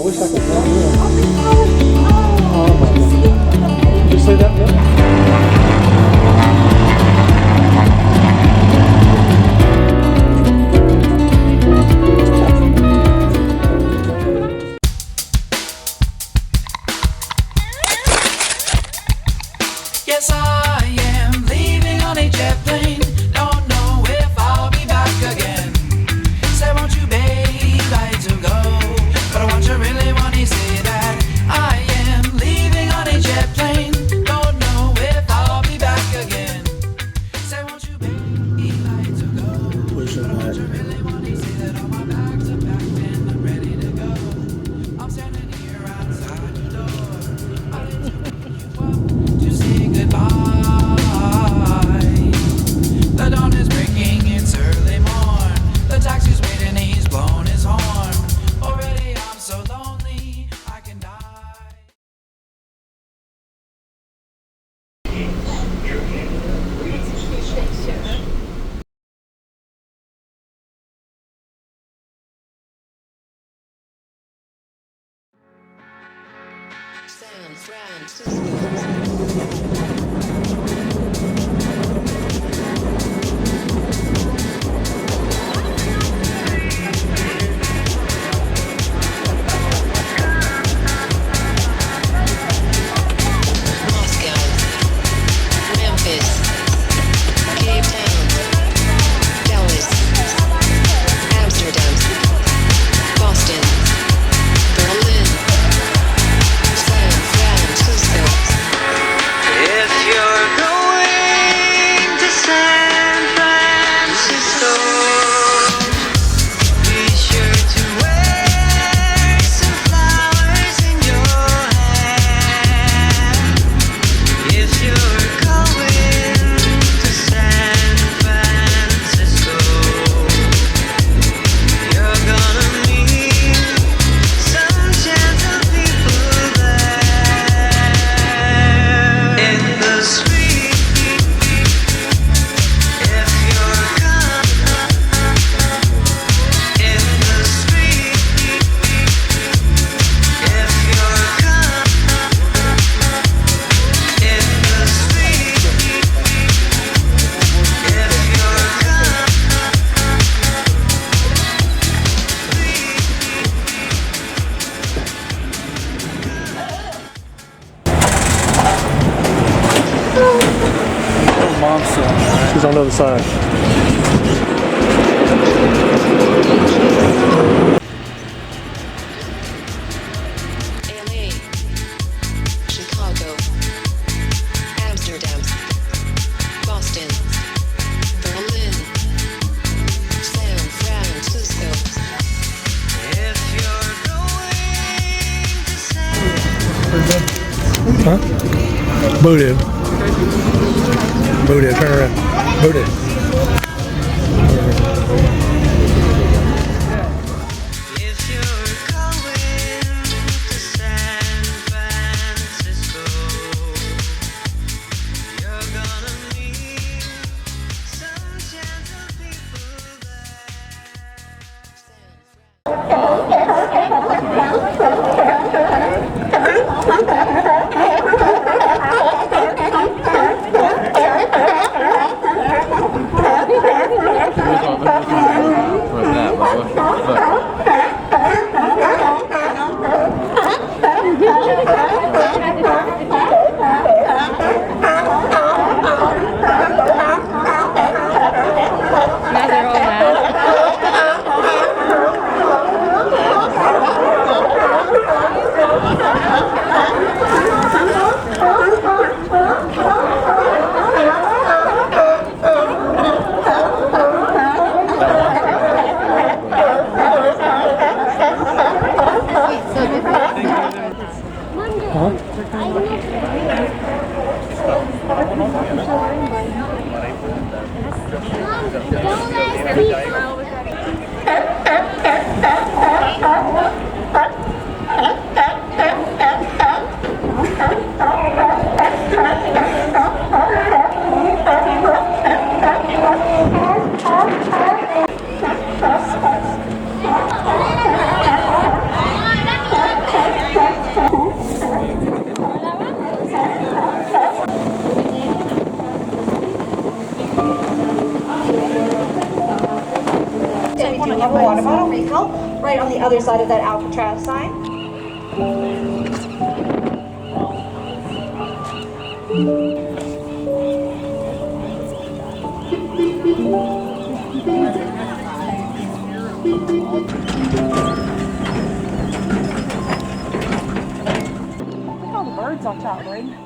wish I could tell you. Oh my God. Did you say that yet? Yes, I am leaving on a jet plane. Don't know if I'll be back again. Say, won't you, babe, I to go. But I want you really want to say that I am leaving on a jet plane. Don't know if I'll be back again. Say, won't you, babe, I to go. But I want you really want to say that all my bags are packed and I'm ready to go. I'm standing here outside your door. I didn't pick you up to say goodbye. The dawn is breaking, it's early morn. The taxi's waiting, he's blown his horn. Already I'm so lonely, I can die. San Francisco. Moscow, Memphis, Cape Town, Dallas, Amsterdam, Boston, Berlin, San Francisco. If you're going to San Francisco, be sure to wear some flowers in your hair. If you're going to San Francisco, you're gonna meet some gentle people there. In the street, if you're gone. In the street, if you're gone. In the street, if you're Mom's still. She's on the other side. LA, Chicago, Amsterdam, Boston, Berlin, San Francisco. If you're going to San Huh? Booted. Booted. Turn around. Booted. If you're going to San Francisco, you're gonna meet some gentle people the other side of that Alcatraz sign. Look at all the birds on top, Braden.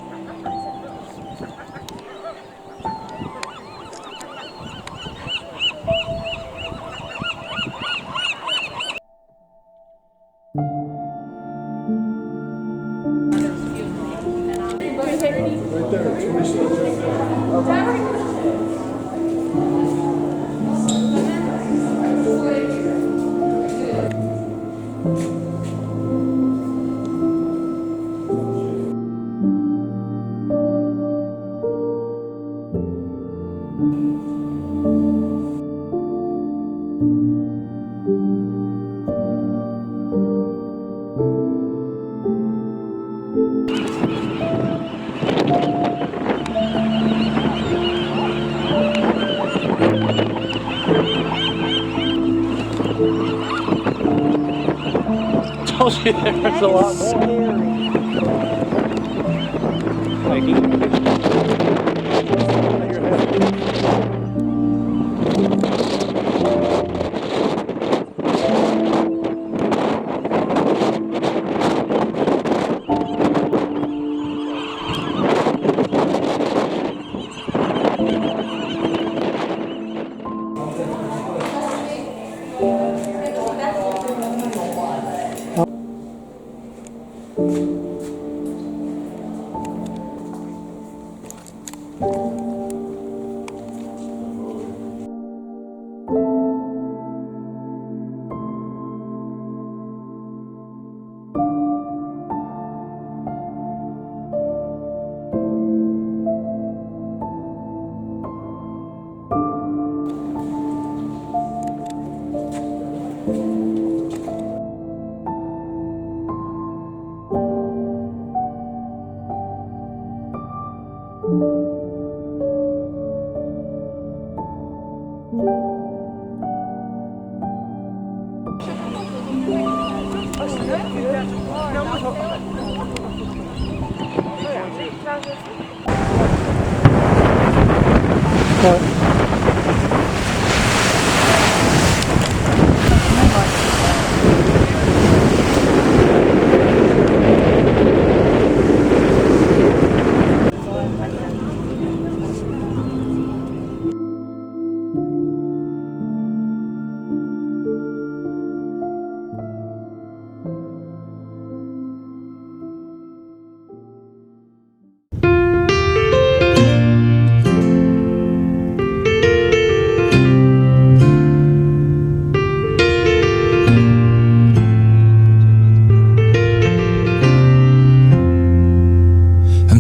Told you there's a lot more. Thank you.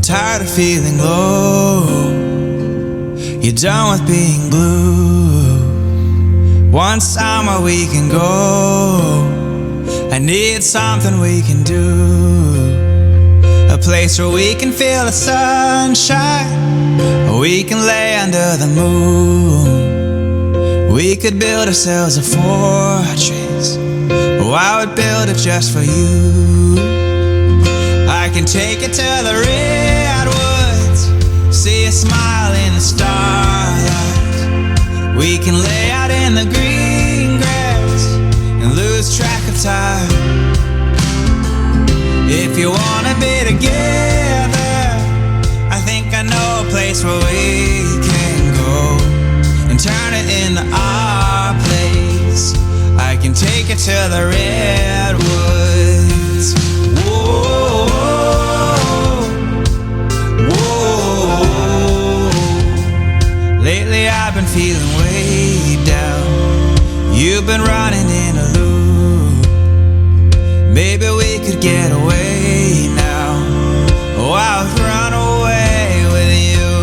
Tired of feeling low. You're done with being blue. One somewhere we can go. I need something we can do. A place where we can feel the sunshine, or we can lay under the moon. We could build ourselves a fortress. Oh, I would build it just for you. I can take you to the Redwoods, see a smile in the starlight. We can lay out in the green grass and lose track of time. If you wanna be together, I think I know a place where we can go and turn it into our place. I can take you to the Redwoods. Whoa. Lately I've been feeling way down. You've been running in a loop. Maybe we could get away now. Oh, I would run away with you.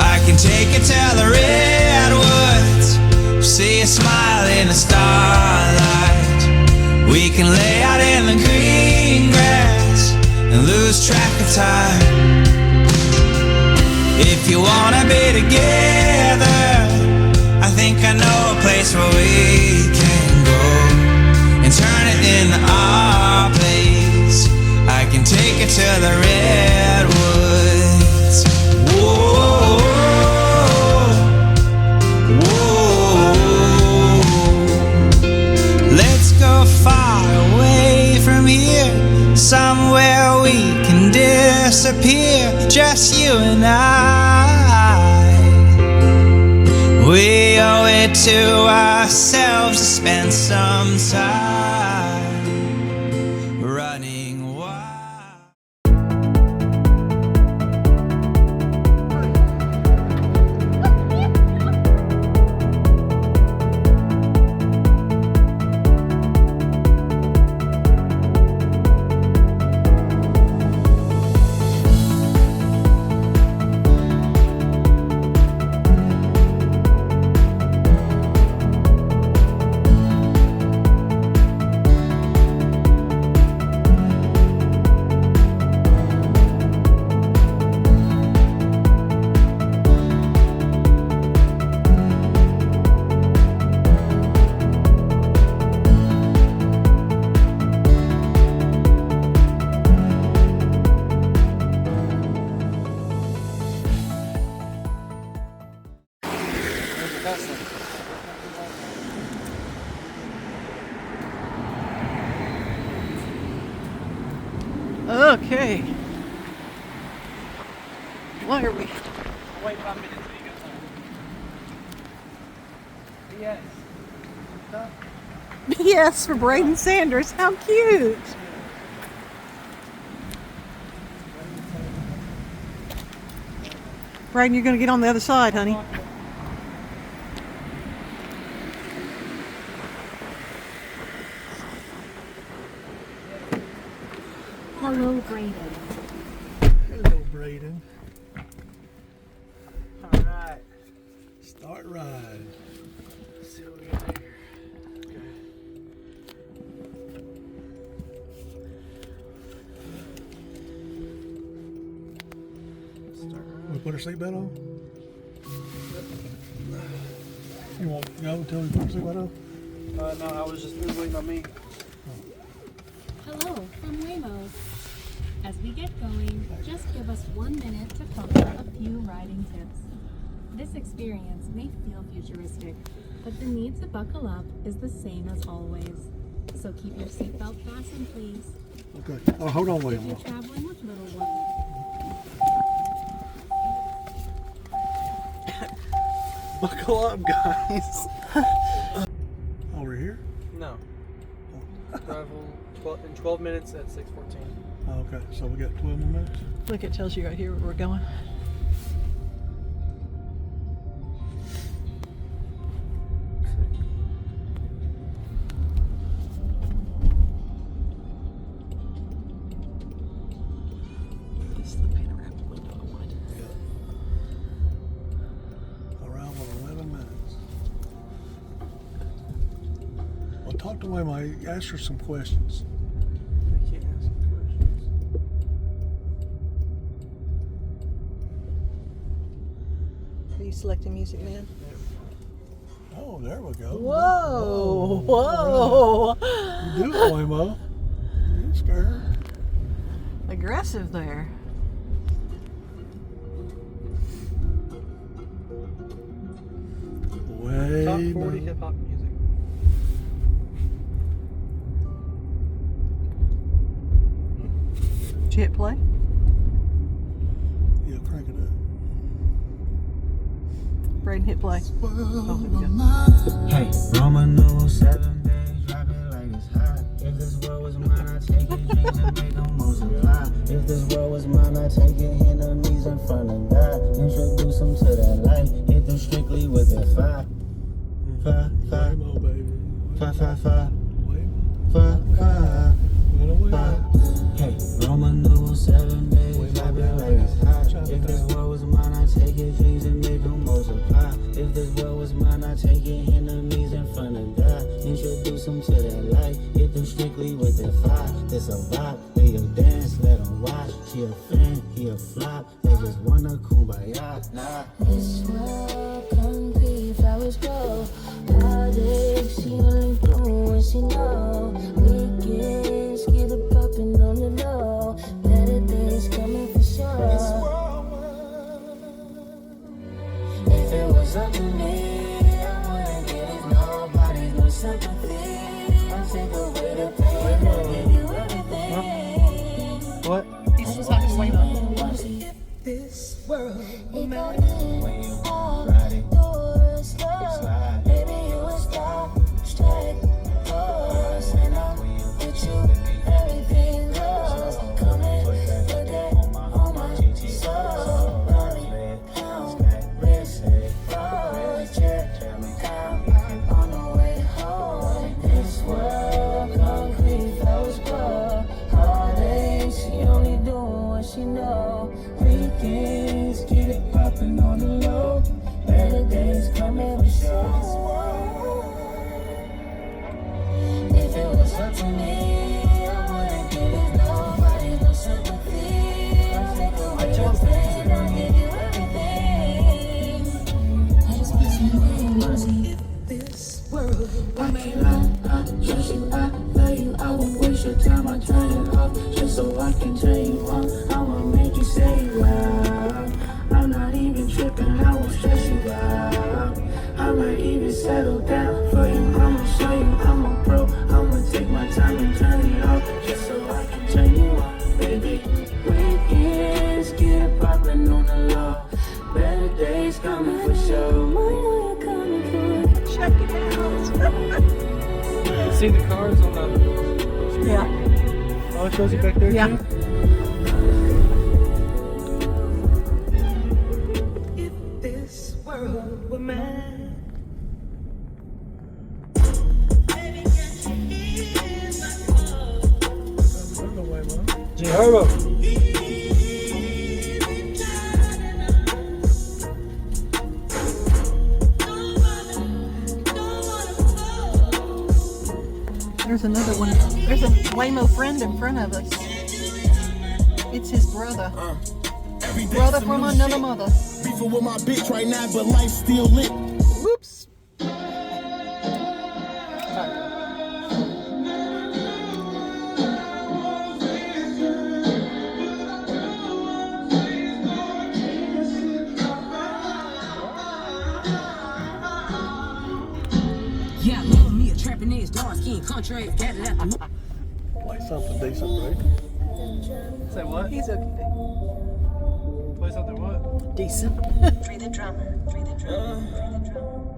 I can take you to the Redwoods, see a smile in the starlight. We can lay out in the green grass and lose track of time. If you wanna be together, I think I know a place where we can go and turn the redwoods. Whoa, whoa. Let's go far away from here, somewhere we can disappear, just you and I. We owe it to ourselves to spend some time running wild. Okay. Why are we? Wait 5 minutes till you go home. Yes. Yes, for Braden Sanders. How cute. Braden, you're going to get on the other side, honey. Hello, Braden. Hello, Braden. All right. Start ride. Let's see what we got here. We put our seatbelt on? You want to go until we put our seatbelt on? No, I was just waiting on me. Hello from Waymo. As we get going, just give us 1 minute to cover a few riding tips. This experience may feel futuristic, but the need to buckle up is the same as always. So keep your seatbelt fastened, please. Okay. Oh, hold on, wait a If you're minute. traveling with little ones. Buckle up, guys. Over here? No. Travel 12 minutes at 6:14. Oh, okay, so we got 12 more minutes? Look, it tells you right here where we're going. This is the panoramic window I wanted. Around with 11 minutes. Well, talk to Waymo. Ask her some questions. I can't ask questions. Are you selecting music, man? Oh, there we go. Whoa! Whoa! You do it, Waymo. You ain't scared. Aggressive there. Top 40 Waymo. hip hop music. Did you hit play? Yeah, crank it up. Braden, hit play. Oh, here we go. Hey, Roman numeral 7, babe, drop it like it's hot. If this world was mine, I'd take it, dreams and make them multiply. If this world was mine, I'd take it, enemies in front of God. Introduce them to that light, hit them strictly with that fire. Fire, fire, Waymo, baby. fire, fire, fire, Waymo. fire, fire, Waymo. fire. Hey, Roman numeral 7, babe, drop it like it's hot. If this world was mine, I'd take it, dreams and make them multiply. If this world was mine, I'd take it, enemies in front of God. Introduce them to that light, hit them strictly with that fire. This a vibe, they a dance, let them watch. She a fan, he a flop, they just wanna kumbaya. Nah. This world can be flowers grow. Heartache, she only bloom when she know. Weekends get a poppin' on the low. Better days world will matter. When you ride it, slide. Baby, you a star, straight course. And I'm with you, everything goes. Come and put that on my soul. Body, pound, wrist, roll, jet, down on the way home. This world, concrete, flowers grow. Heartache, she only doing what she know. Weekends, get it poppin' on the low. Better days coming with shows. If it was up to me, I wouldn't give it nobody no sympathy. I'll take away your pain, I'll give you everything. I just miss you being mercy. If this world I can't lie, I trust you, I love you, I won't waste your time, I turn it off just so I can turn you on. I won't make you say wow. I'm not even tripping, I won't stress you out. I might even settle down for you, I'ma show you I'm a pro. I'ma take my time and turn it off just so I can turn you on, baby. Weekends, get it poppin' on the low. Better days coming for sure. Check it out. You see the cars on the. Yeah. Oh, it shows you back there Yeah. too? If this world were mine. CHEBO. There's another one. There's a Waymo friend in front of us. It's his brother. Brother from another mother. Beefing with my bitch right now, but life still lit. Whoops. Yeah, love me a trapping ass dark skin contrary gathered at the Play something decent, right? Say what? He's okay. Play something what? Decent. Free the drummer, free the drummer, free the drummer.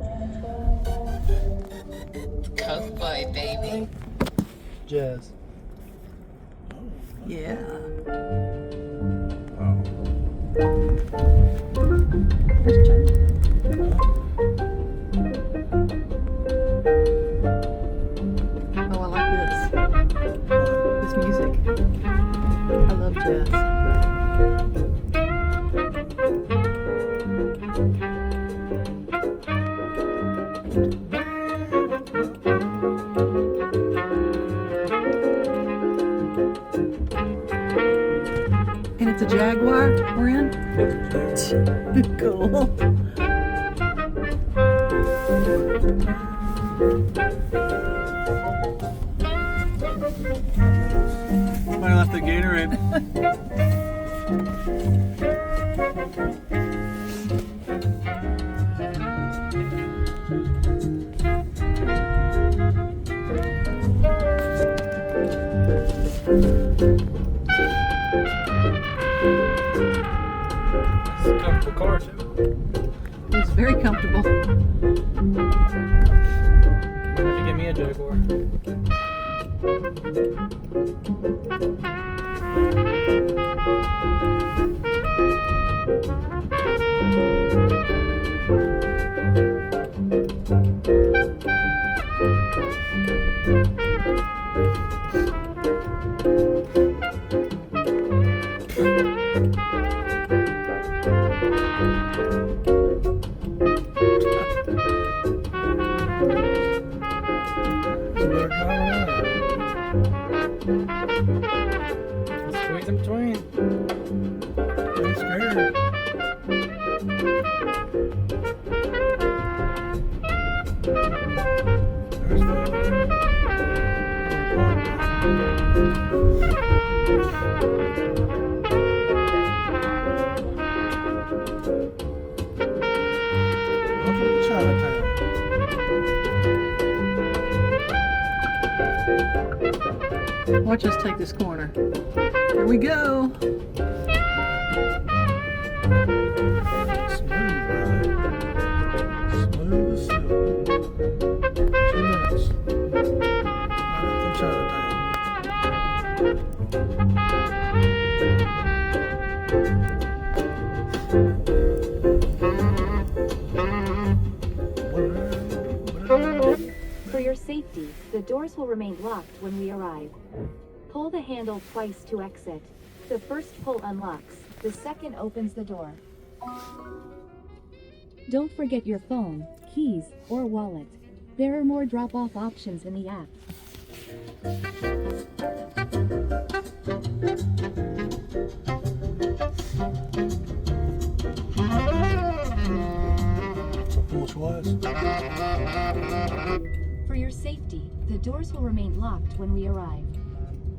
Cowboy, baby. Jazz. Yeah. There's Jay. Oh, I like this. This music. I love jazz. And it's a Jaguar we're in? Cool. Somebody left the Gatorade. It's a comfortable car too. It's very comfortable. If you give me a Jaguar. Squeeze in between. Don't scare. There's Welcome to Chinatown. Watch us take this corner. Here we go. For your safety, the doors will remain locked when we arrive. Pull the handle twice to exit. The first pull unlocks, the second opens the door. Don't forget your phone, keys, or wallet. There are more drop-off options in the app. Which was? For your safety, the doors will remain locked when we arrive.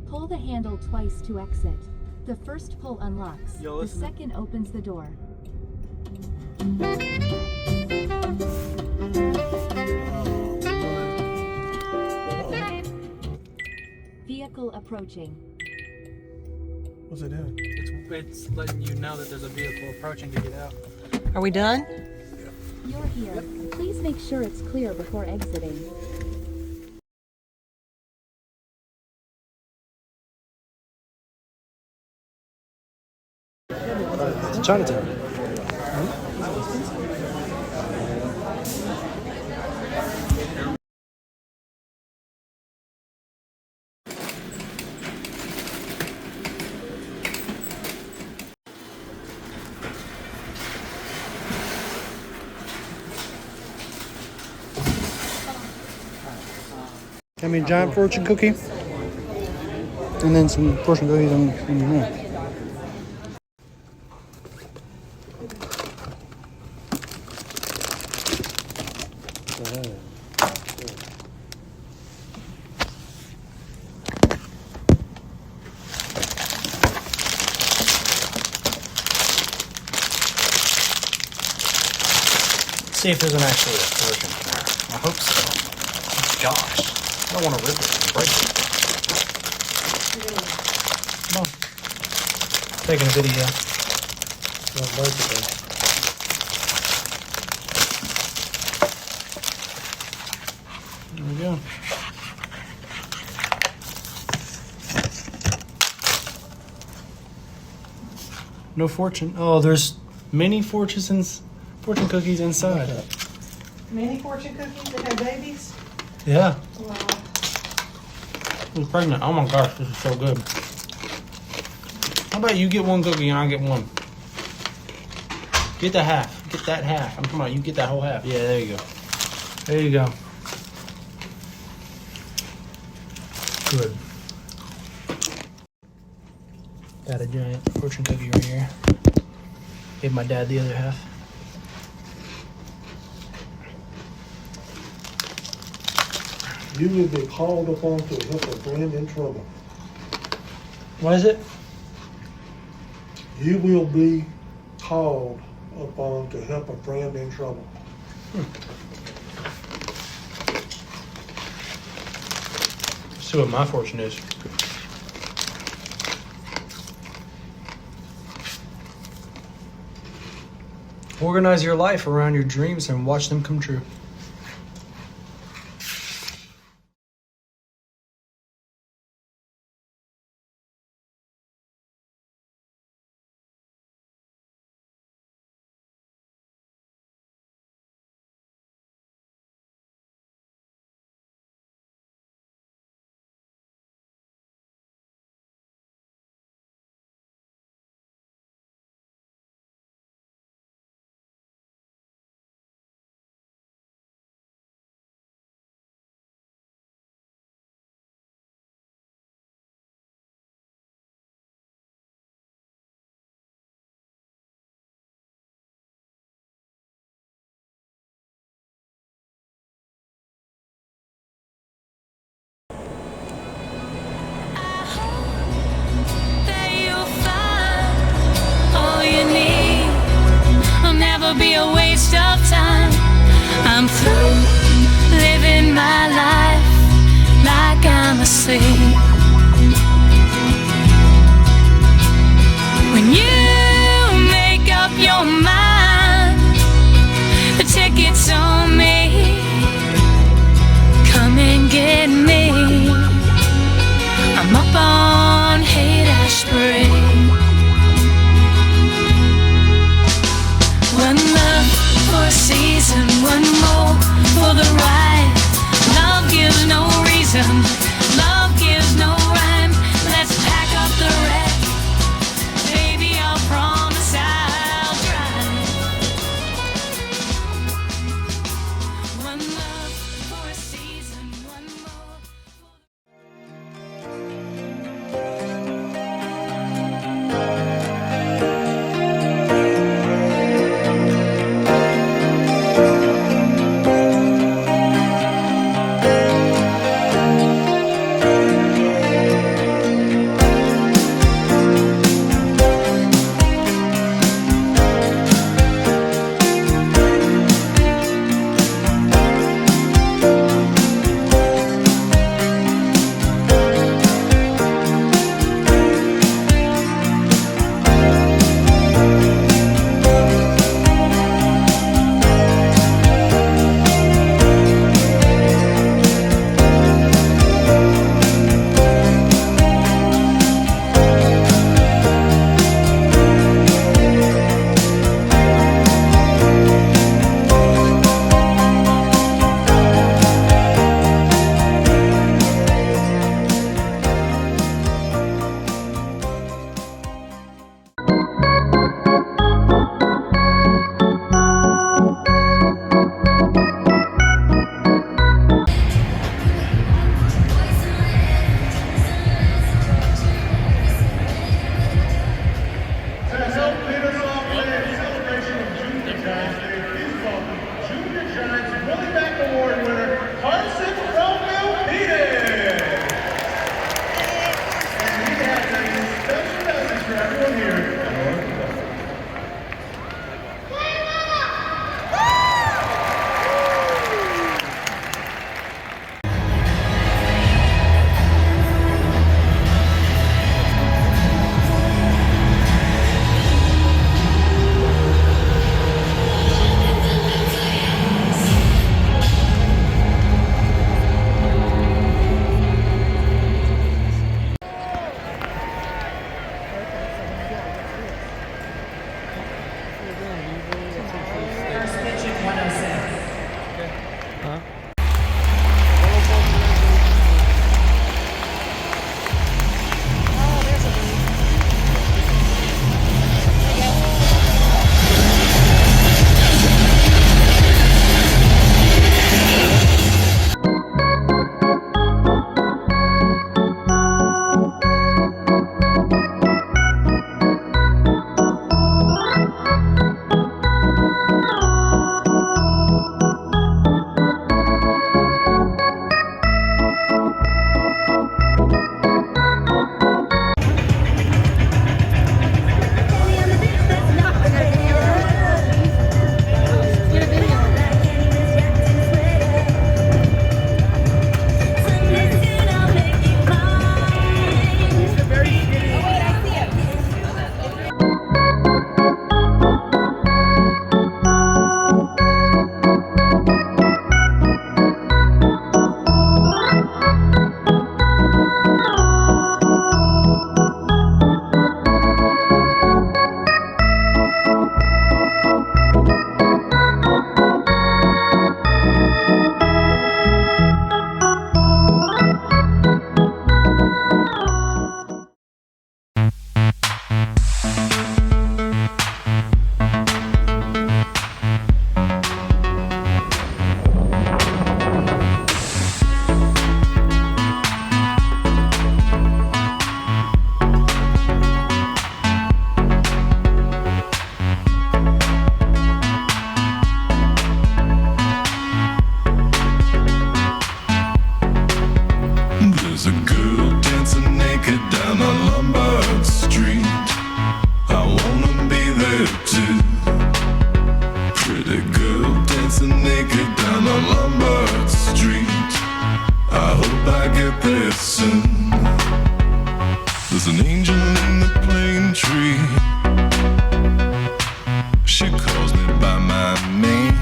Pull the handle twice to exit. The first pull unlocks, the second opens the door. Vehicle approaching. What's it doing? It's letting you know that there's a vehicle approaching to get out. Are we done? You're here. Please make sure it's clear before exiting. It's Chinatown. I mean, giant fortune cookie, and then some fortune cookies on there. See if there's an actual fortune there. I hope so. Gosh. I don't want to rip it and break it. Come on. Taking a video. Don't break it though. There we go. No fortune. Oh, there's mini fortune cookies inside. Mini fortune cookies that have babies? Yeah. Wow. I'm pregnant. Oh my gosh, this is so good. How about you get one cookie and I get one? Get the half. Get that half. I'm talking about you get that whole half. Yeah, there you go. There you go. Good. Got a giant fortune cookie right here. Gave my dad the other half. You will be called upon to help a friend in trouble. What is it? You will be called upon to help a friend in trouble. See what my fortune is. Organize your life around your dreams and watch them come true. Be a waste of time. I'm through living my life like I'm asleep. When you make up your mind, the ticket's on me. Come and get me. I'm up on There's an angel in the plane tree. She calls me by my name.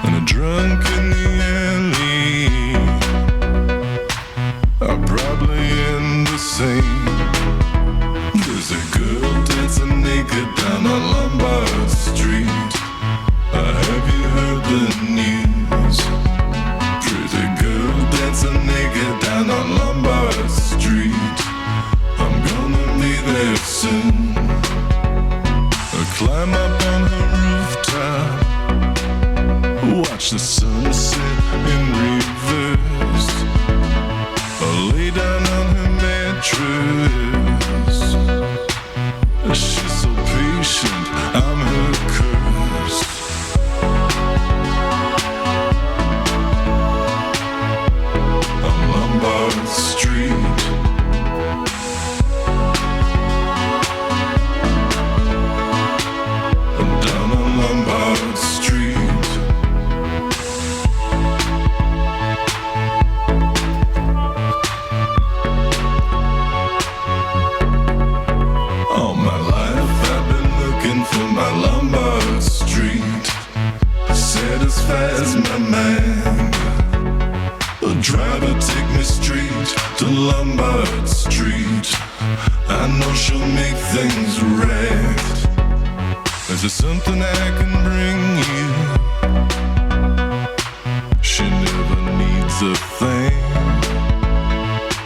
And a drunk in the alley, I'll probably end the same. There's a girl dancing naked down on Lombard Street. Have you heard the news? Pretty girl dancing naked down on Lombard Street. I'm gonna be there soon. I climb up on her rooftop, watch the sunset in reverse. I lay down on her mattress. She's so patient, I'm her curse. On Lombard Street, I'm down on Lombard Street. All my life I've been looking for my Lombard Street. Satisfies my mind. A driver take me straight to Lombard Street. I know she'll make things right. Is there something I can bring you? She never needs a thing.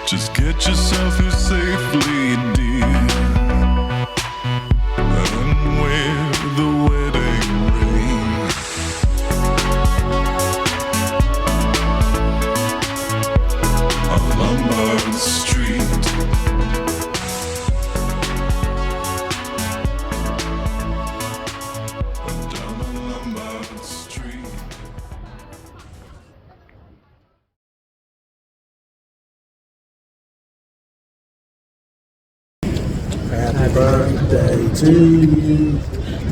Just get yourself here safely, dear, and wear the wedding ring. On Lombard Street, down on Lombard Street. Happy birthday to you.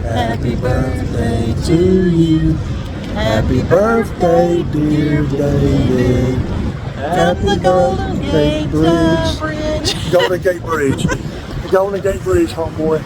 Happy birthday to you. Happy birthday, dear David. At the Golden Gate Bridge. Golden Gate Bridge. Golden Gate Bridge, homeboy.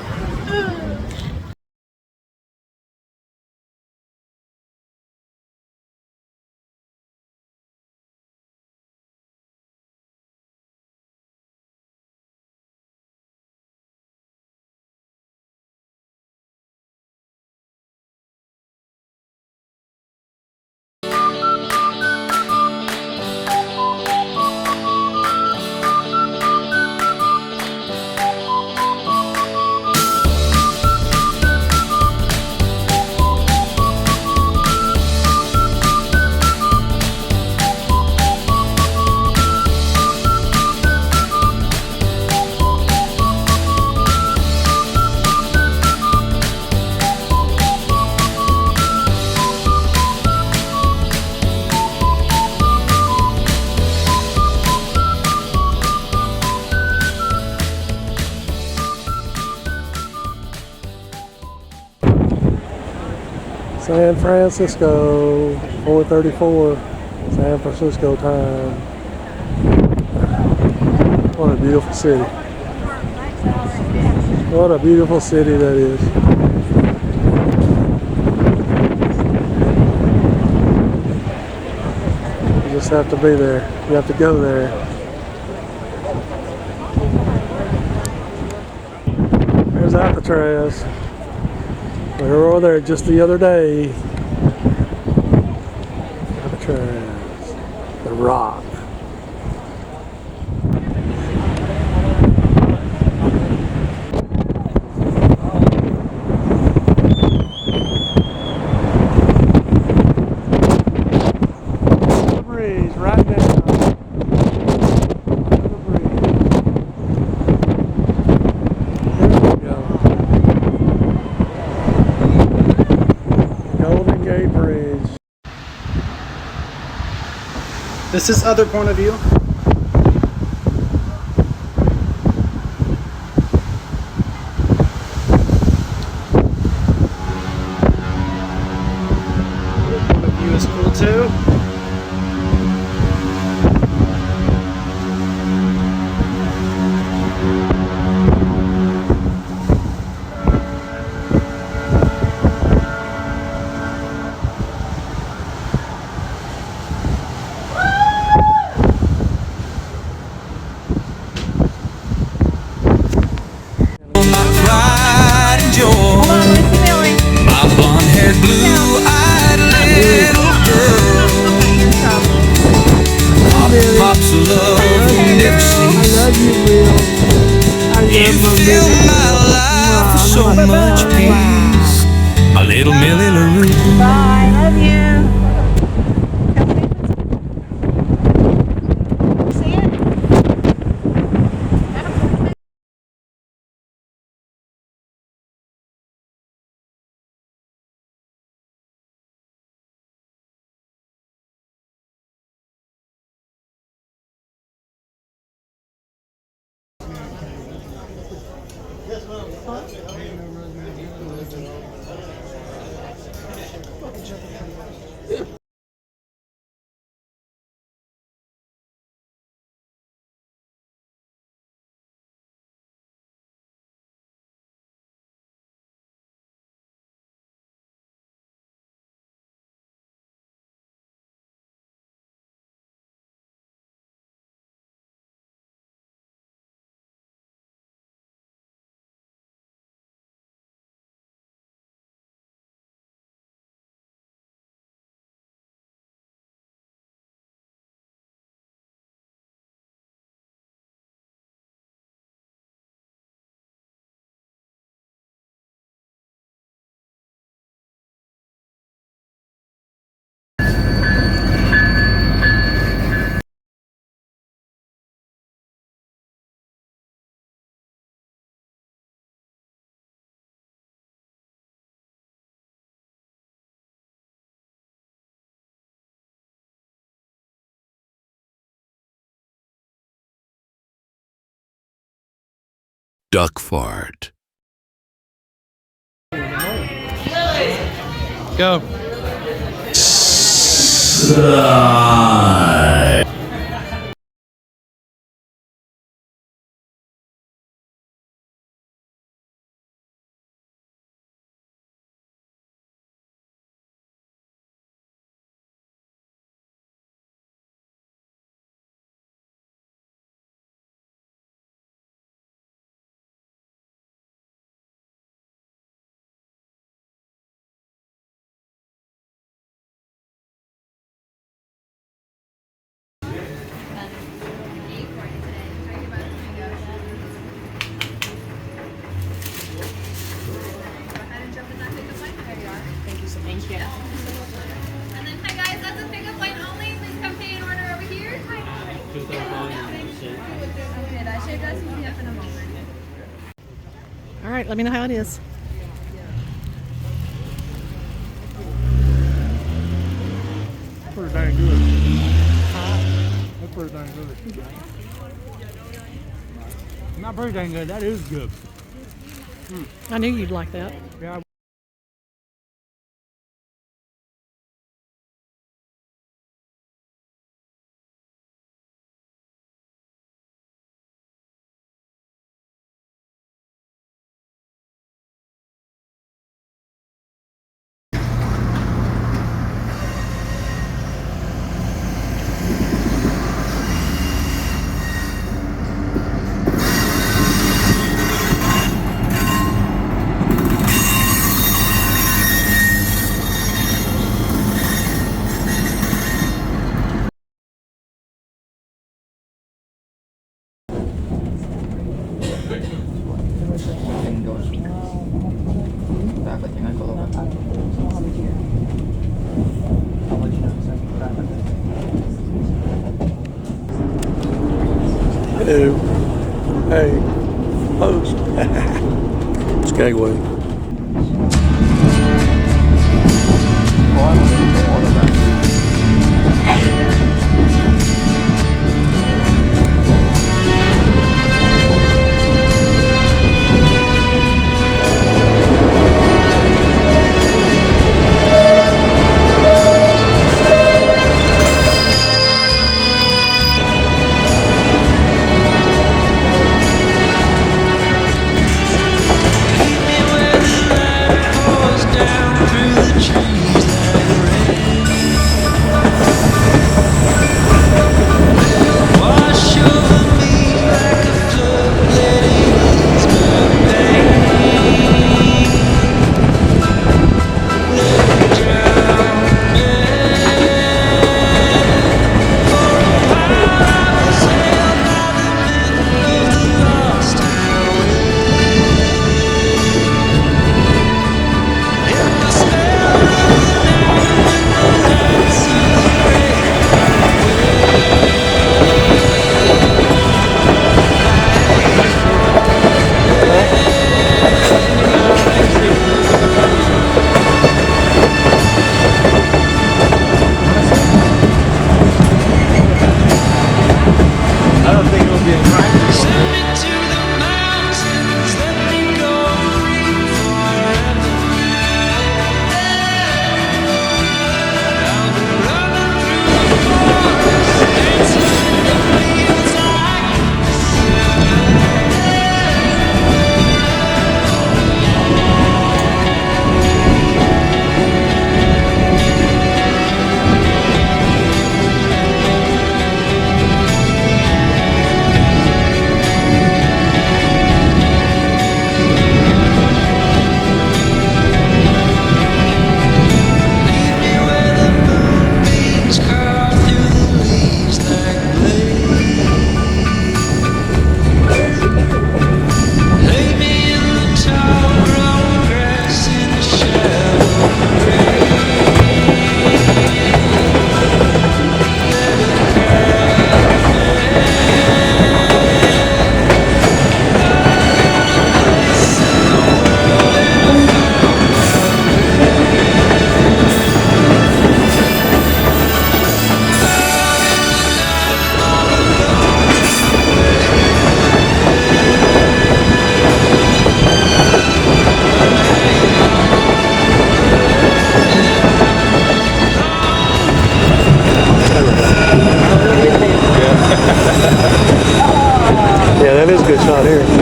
San Francisco, 4:34, San Francisco time. What a beautiful city. What a beautiful city that is. You just have to be there. You have to go there. There's Alcatraz. We were over there just the other day. Alcatraz, the rock. The breeze right now. The breeze. There we go. Golden Gate Bridge. This is other point of view. Other point of view is cool too. You fill my life with so much peace. My little Millie LaRue. Bye. Love you. See it? Duck fart. Go. And then, hi guys, that's a pickup line only. Please come pay an order over here. Okay, that shape does heat up in a moment. All right, let me know how it is. Pretty dang good. That's pretty dang good. Not pretty dang good. That is good. I knew you'd like that. Yeah. Hello. Hey. Post. Skagway.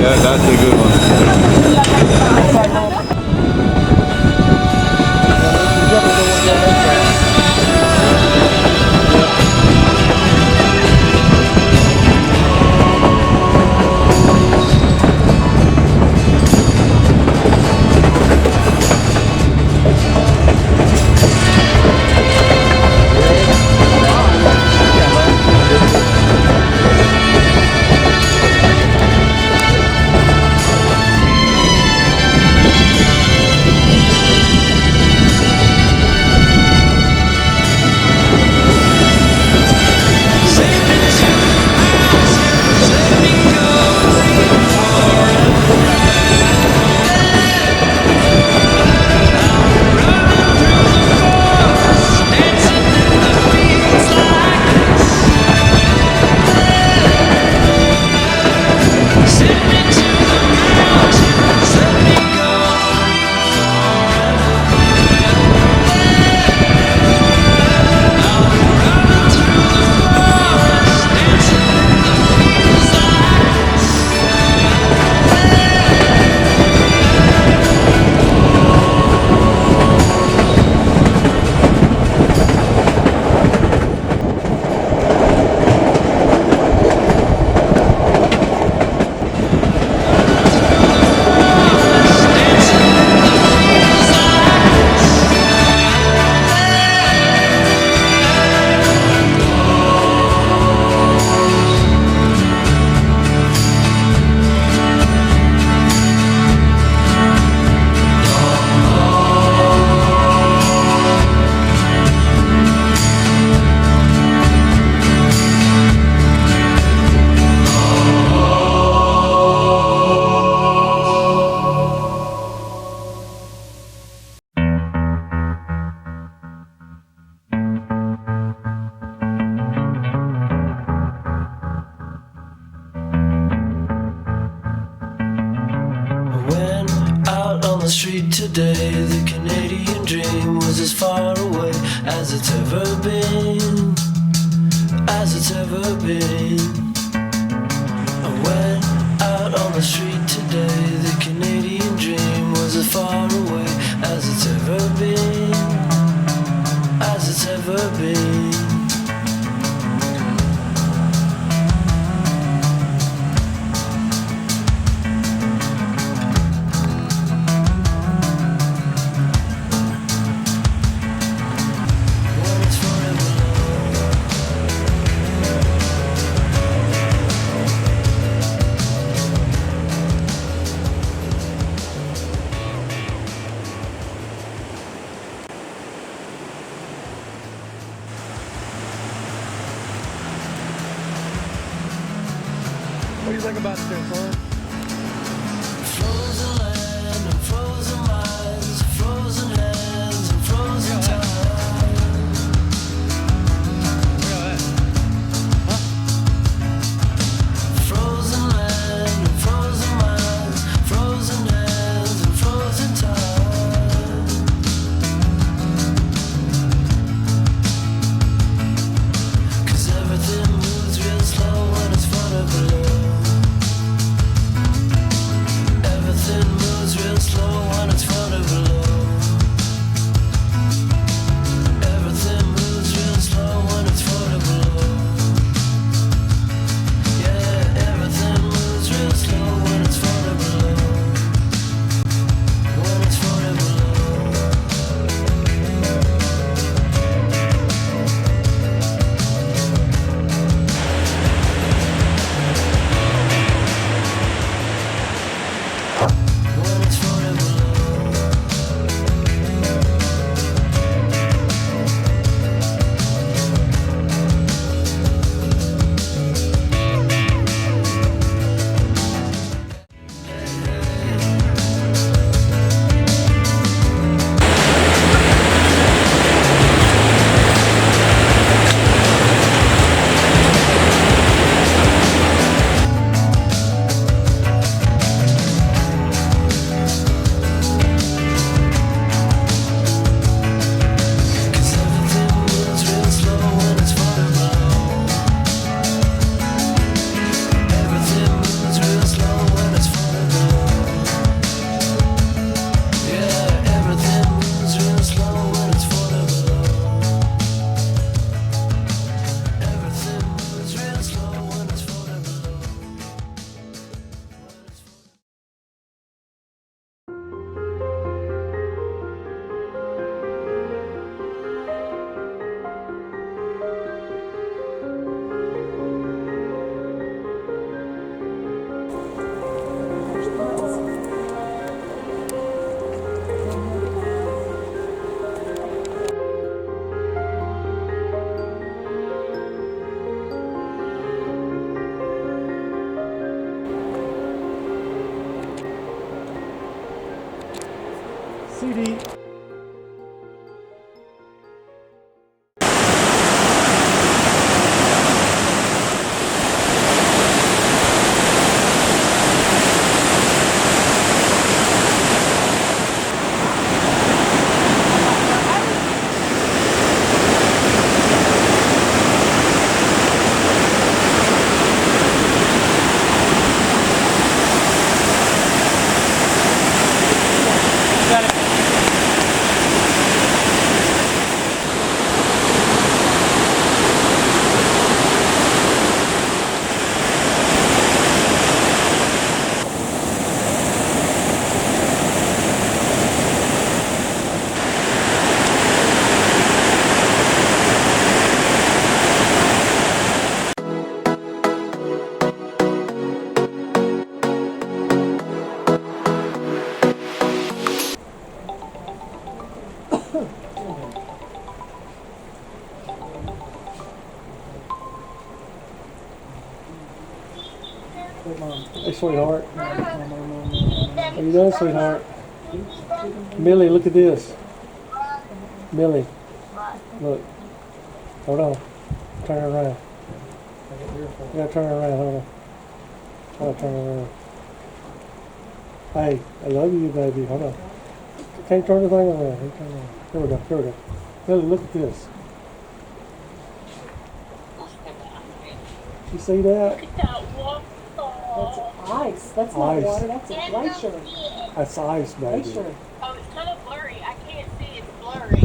That's a good the street today. The Canadian dream was as far away as it's ever been, as it's ever been. I went out on the street today. The Canadian dream was as far away as it's ever been, as it's ever been. What do you think about this, huh? Frozen land and frozen minds, frozen hands and frozen time. Frozen land and frozen minds, frozen hands and frozen time. 'Cause everything moves real slow when it's fun of below. CD. Hey, sweetheart. How you doing, sweetheart? Millie, look at this. Millie, look. Hold on. Turn her around. You gotta turn her around. Hold on. Try to turn her around. Hey, I love you, baby. Hold on. Can't turn the thing around. Here we go. Here we go. Millie, look at this. You see that? That's ice. That's not Ice. water. That's a glacier. That's ice, baby. Glacier. Oh, it's kind of blurry. I can't see. It's blurry.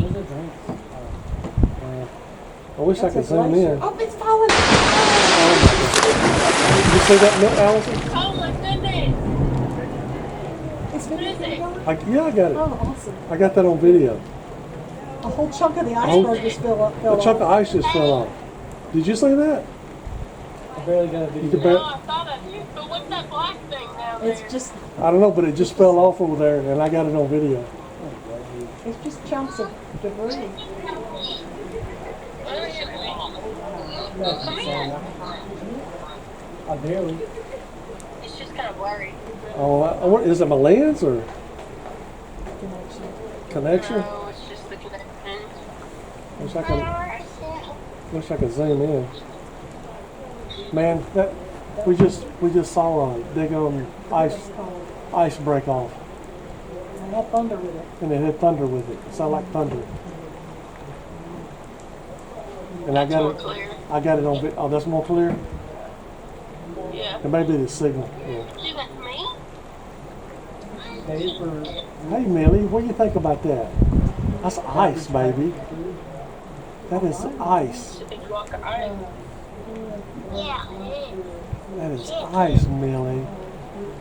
I wish I could zoom in. Oh, it's falling. You see that, Allison? Oh my goodness. It's video. Yeah, I got it. Oh, awesome. I got that on video. A whole chunk of the iceberg just fell A off. chunk of ice just fell off. Did you see that? I barely got a video. No, I saw that too. But what's that black thing down there? It's just, I don't know, but it just fell off over there, and I got it on video. it's just chunks of debris. I barely. It's just kind of blurry. Oh, is it my lens or connection? No, it's just the connection. Wish I could zoom in. Man, we just saw a big ice break off, And had thunder with it. and it had thunder with it. It sounded like thunder. And I got it on video. Oh, that's more clear. Yeah. It may be the signal. Yeah. Do that to me? Hey, Millie, what do you think about that? That's ice, baby. That is ice. It's a big block of ice. Yeah, it is. That is ice, Millie.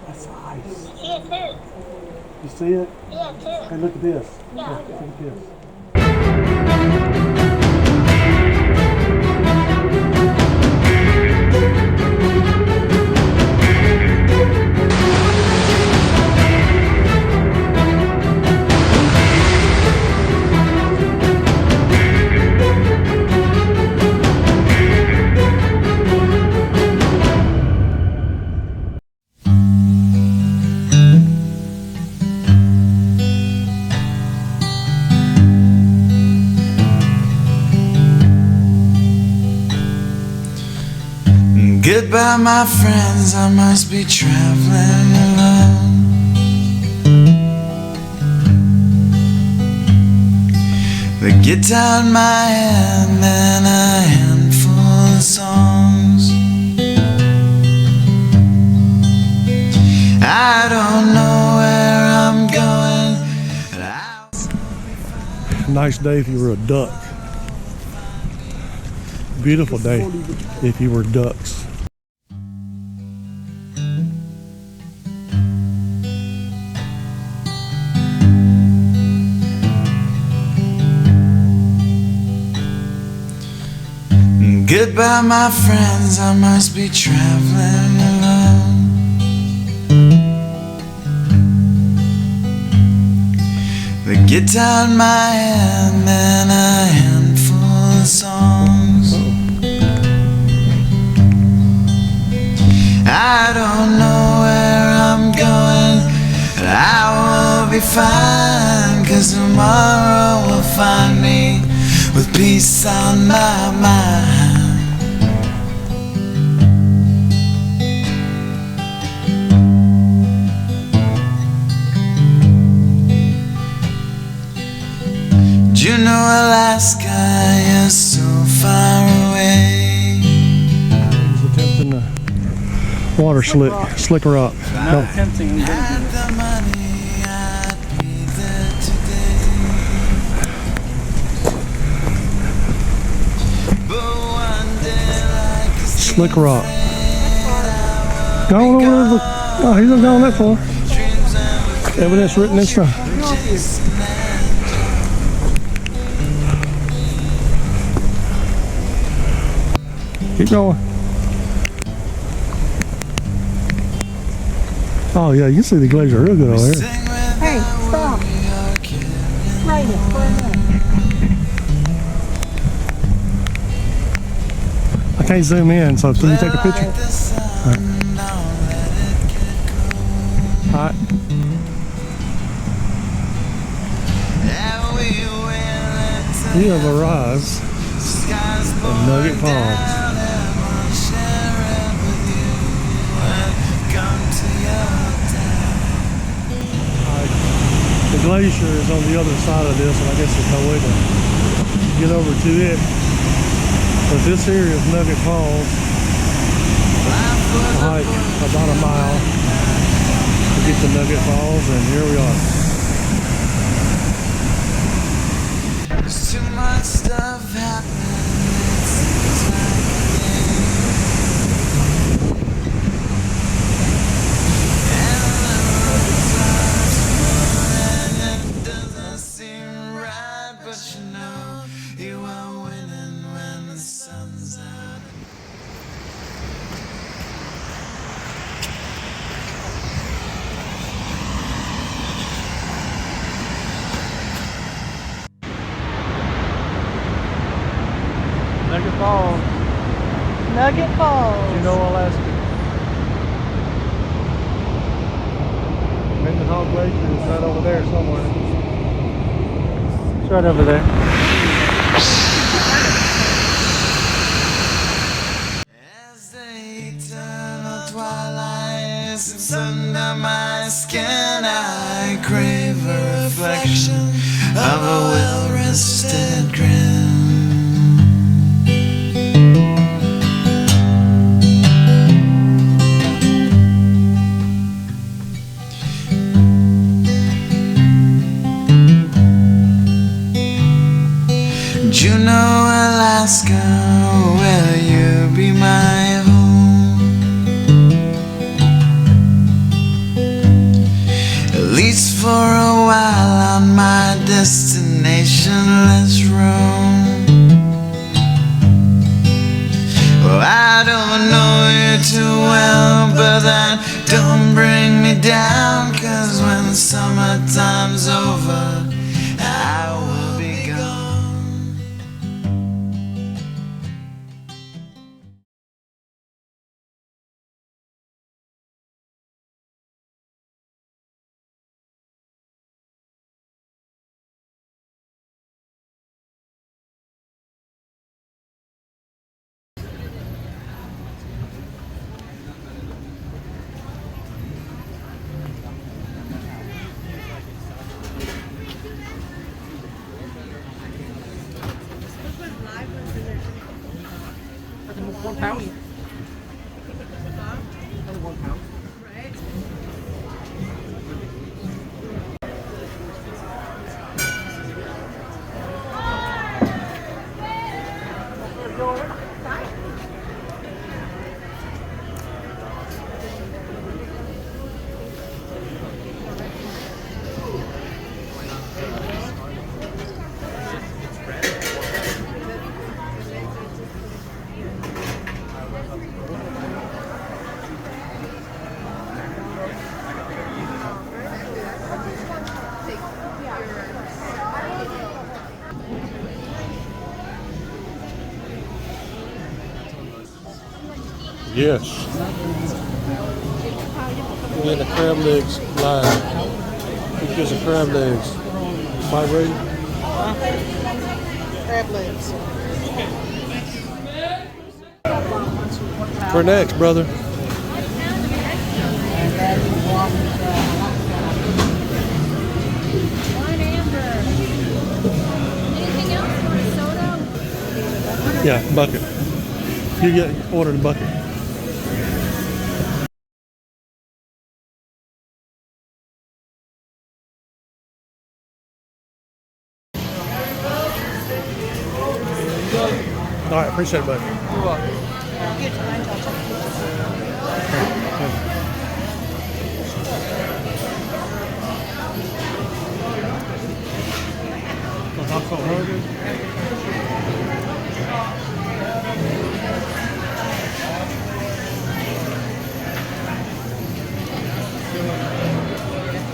That's ice. See it too. You see it? Yeah, too. Hey, look at this. Yeah. Look at this. Goodbye, my friends, I must be traveling alone. The guitar in my hand and a handful of songs. I don't know where I'm going. Nice day if you were a duck. Beautiful day if you were ducks. Goodbye, my friends, I must be traveling alone. The guitar in my hand and a handful of songs. I don't know where I'm going, but I will be fine, 'cause tomorrow will find me with peace on my mind. Juneau, Alaska, you're so far away. He's attempting the water slick rock. Not attempting. Had the money, I'd be there today. But one day, like a Slick rock. Going over there. Look. Oh, he's not going that far. Evidence written this time. Keep going. Oh yeah, you can see the glacier real good over here. Hey, stop. Right here, for a minute. I can't zoom in, so can you take a picture? All right. You have arrived at Nugget Falls. The glacier is on the other side of this, and I guess there's no way to get over to it. But this here is Nugget Falls. We'll hike about a mile to get to Nugget Falls, and here we are. There's too much stuff happening. It seems like a game. And the road starts moving, and it doesn't seem right, but you know you are winning when the sun's out. Nugget Falls, Nugget Falls. Juneau, Alaska. Mendenhall Glacier is right over there somewhere. It's right over there. As the eternal twilight slips under my skin, I crave a reflection of a well-rested grin. Juneau, Alaska, will you be my home? At least for a while on my destination, let's roam. Well, I don't know you too well, but that don't bring me down, 'cause when the summertime's over, I will be gone. Yes. We had the crab legs live. He gives the crab legs. Vibrating. Crab legs. Where next, brother? Yeah, bucket. You order the bucket. All right, appreciate it, buddy. You're welcome. I'm so hungry.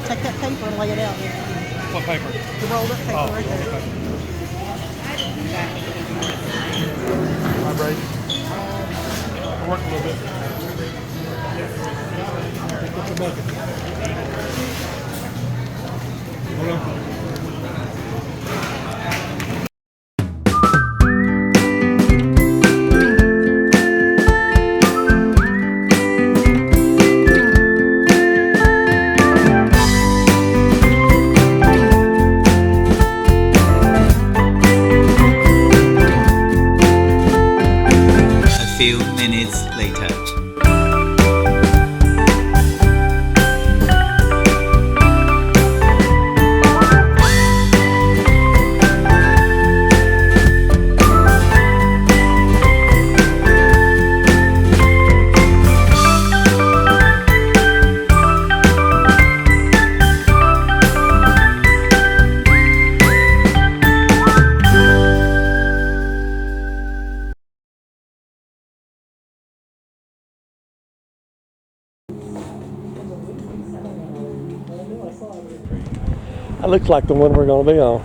Take that paper and lay it out. What paper? The rolled up paper right there. Vibrate. Work a little bit. Pick up the bucket. Hold on. Few minutes later. That looks like the one we're going to be on.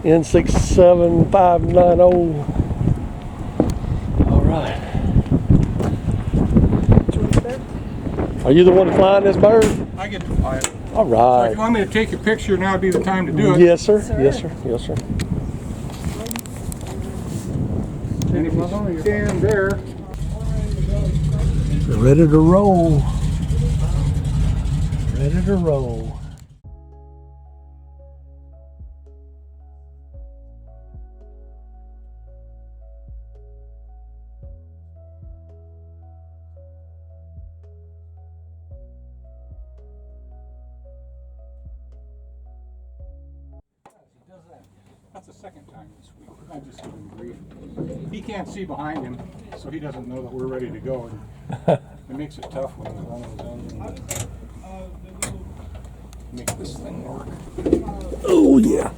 N67590. All right. Are you the one flying this bird? I get to fly it. All So right. if you want me to take a picture, now would be the time to do it. Yes, sir. Yes, sir. Yes, sir. And if you stand there, Ready to roll. Ready to roll. that's the second time this week. I just give him grief. He can't see behind him, so he doesn't know that we're ready to go. And it makes it tough when he's running his engine. Make this thing work. Oh, yeah.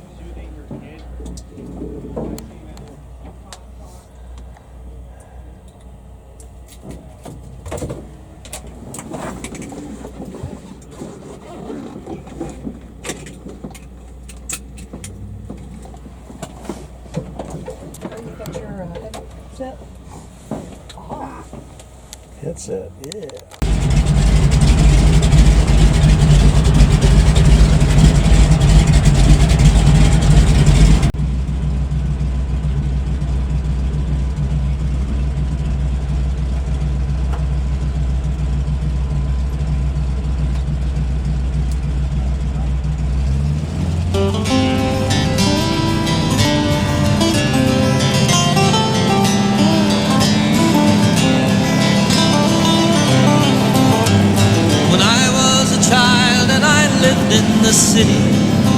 Headset, yeah. In the city,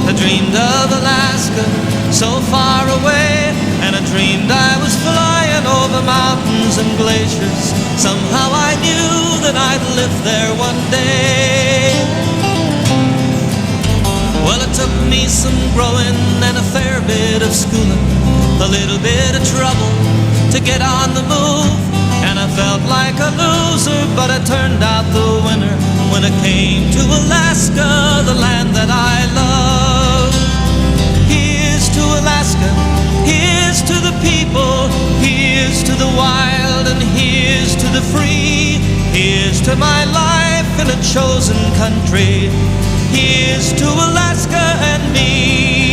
I dreamed of Alaska, so far away, and I dreamed I was flying over mountains and glaciers. Somehow I knew that I'd live there one day. Well, it took me some growing and a fair bit of schooling, a little bit of trouble to get on the move, and I felt like a loser, but I turned out the winner when it came to Alaska, the land that I love. Here's to Alaska, here's to the people, here's to the wild, and here's to the free. Here's to my life in a chosen country. Here's to Alaska and me.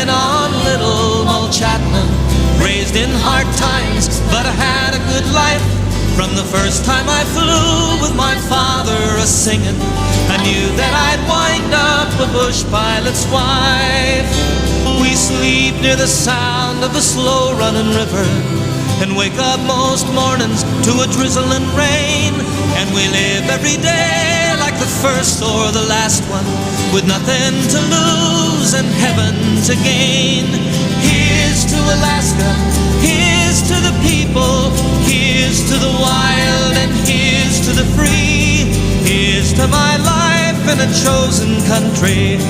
been on Little Old Chapman, raised in hard times, but I had a good life. From the first time I flew with my father a-singing, I knew that I'd wind up a bush pilot's wife. We sleep near the sound of the slow-running river and wake up most mornings to a drizzling rain. And we live every day like the first or the last one, with nothing to lose and heaven to gain. Here's to Alaska, here's to the people, here's to the wild and here's to the free. Here's to my life in a chosen country,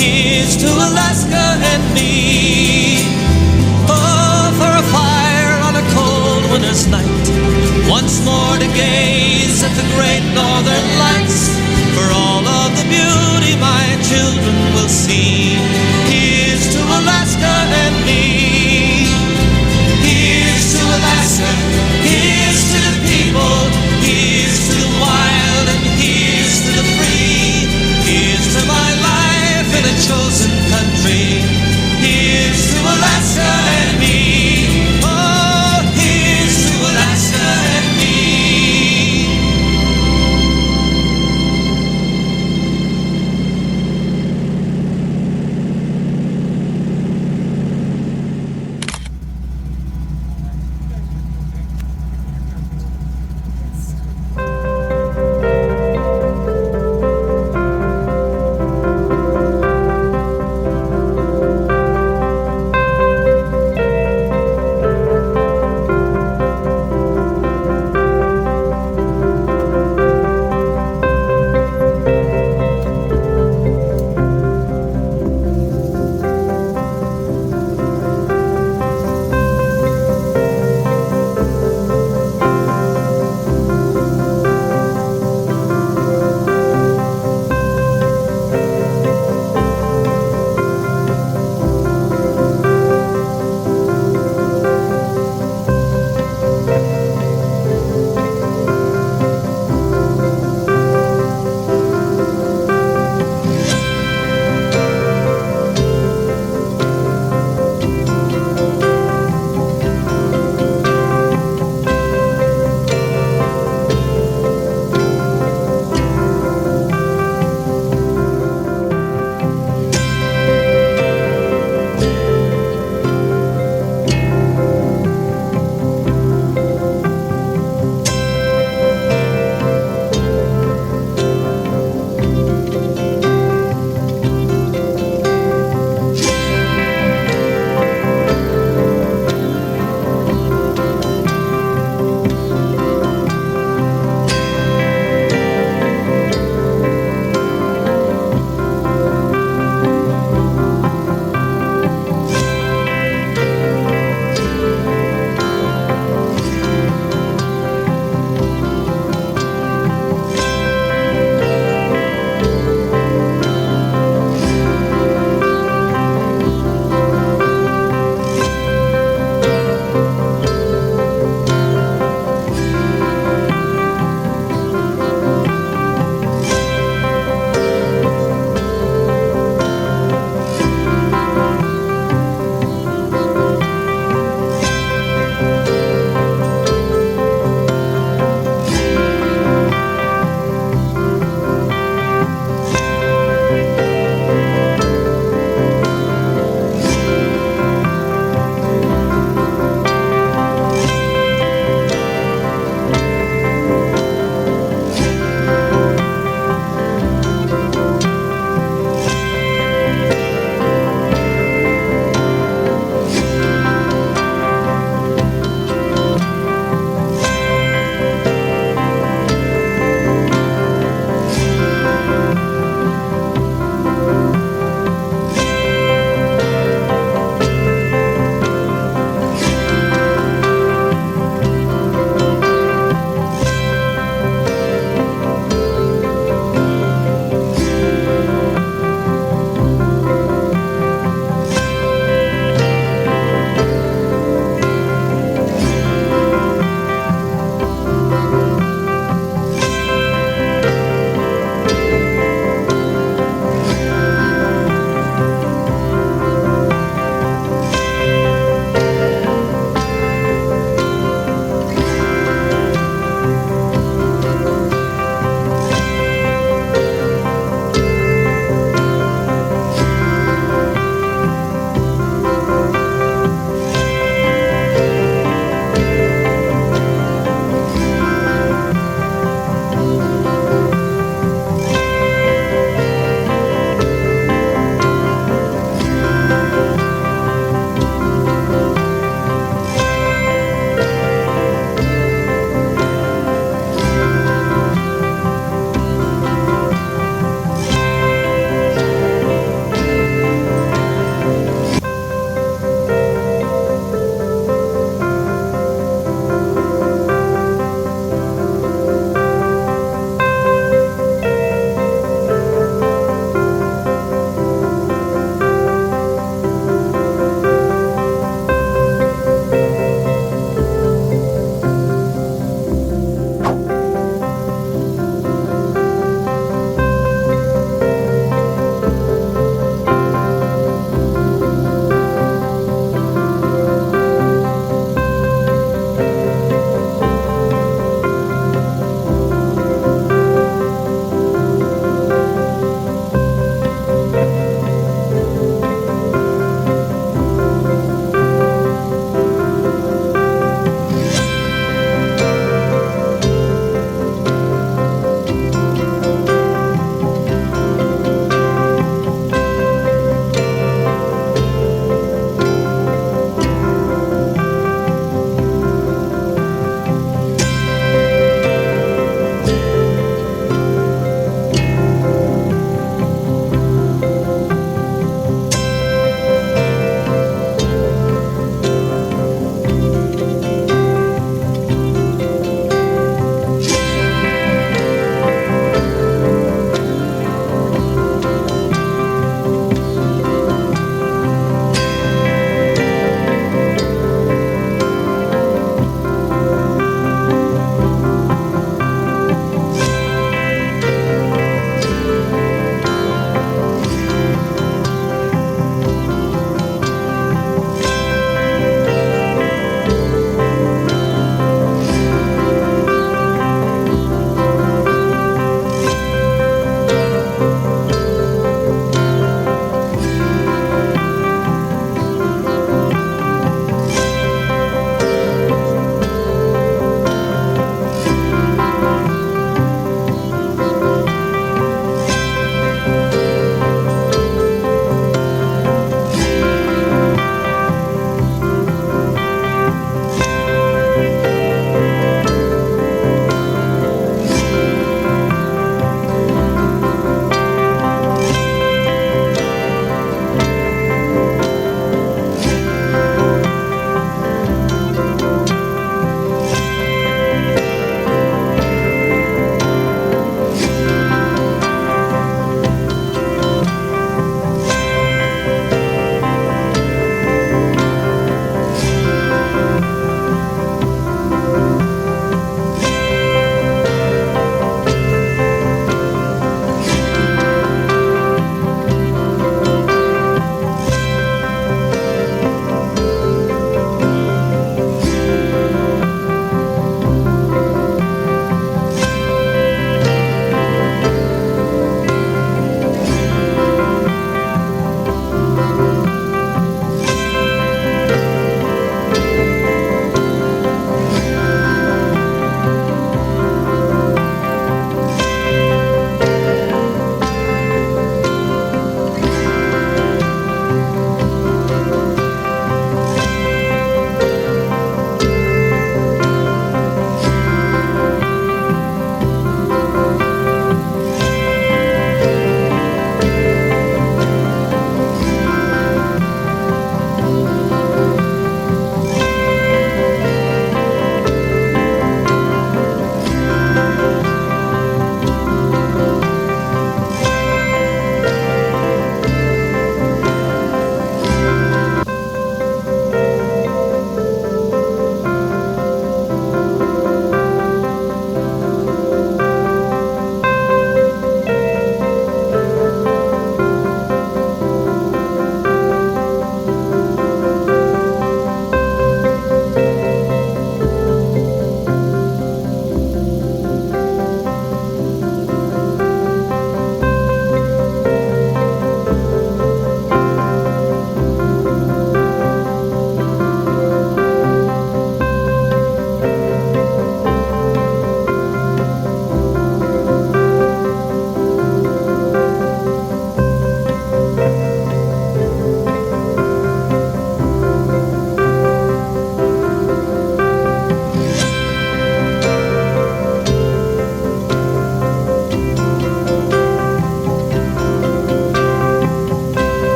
here's to Alaska and me. Oh, for a fire on a cold winter's night, once more to gaze at the great northern lights, for all of the beauty my children will see. Here's to Alaska and me. Here's to Alaska, here's to the people, here's to the wild and here's to the free. Here's to my life in a chosen country, here's to Alaska and me. Oh, here's to Alaska and me.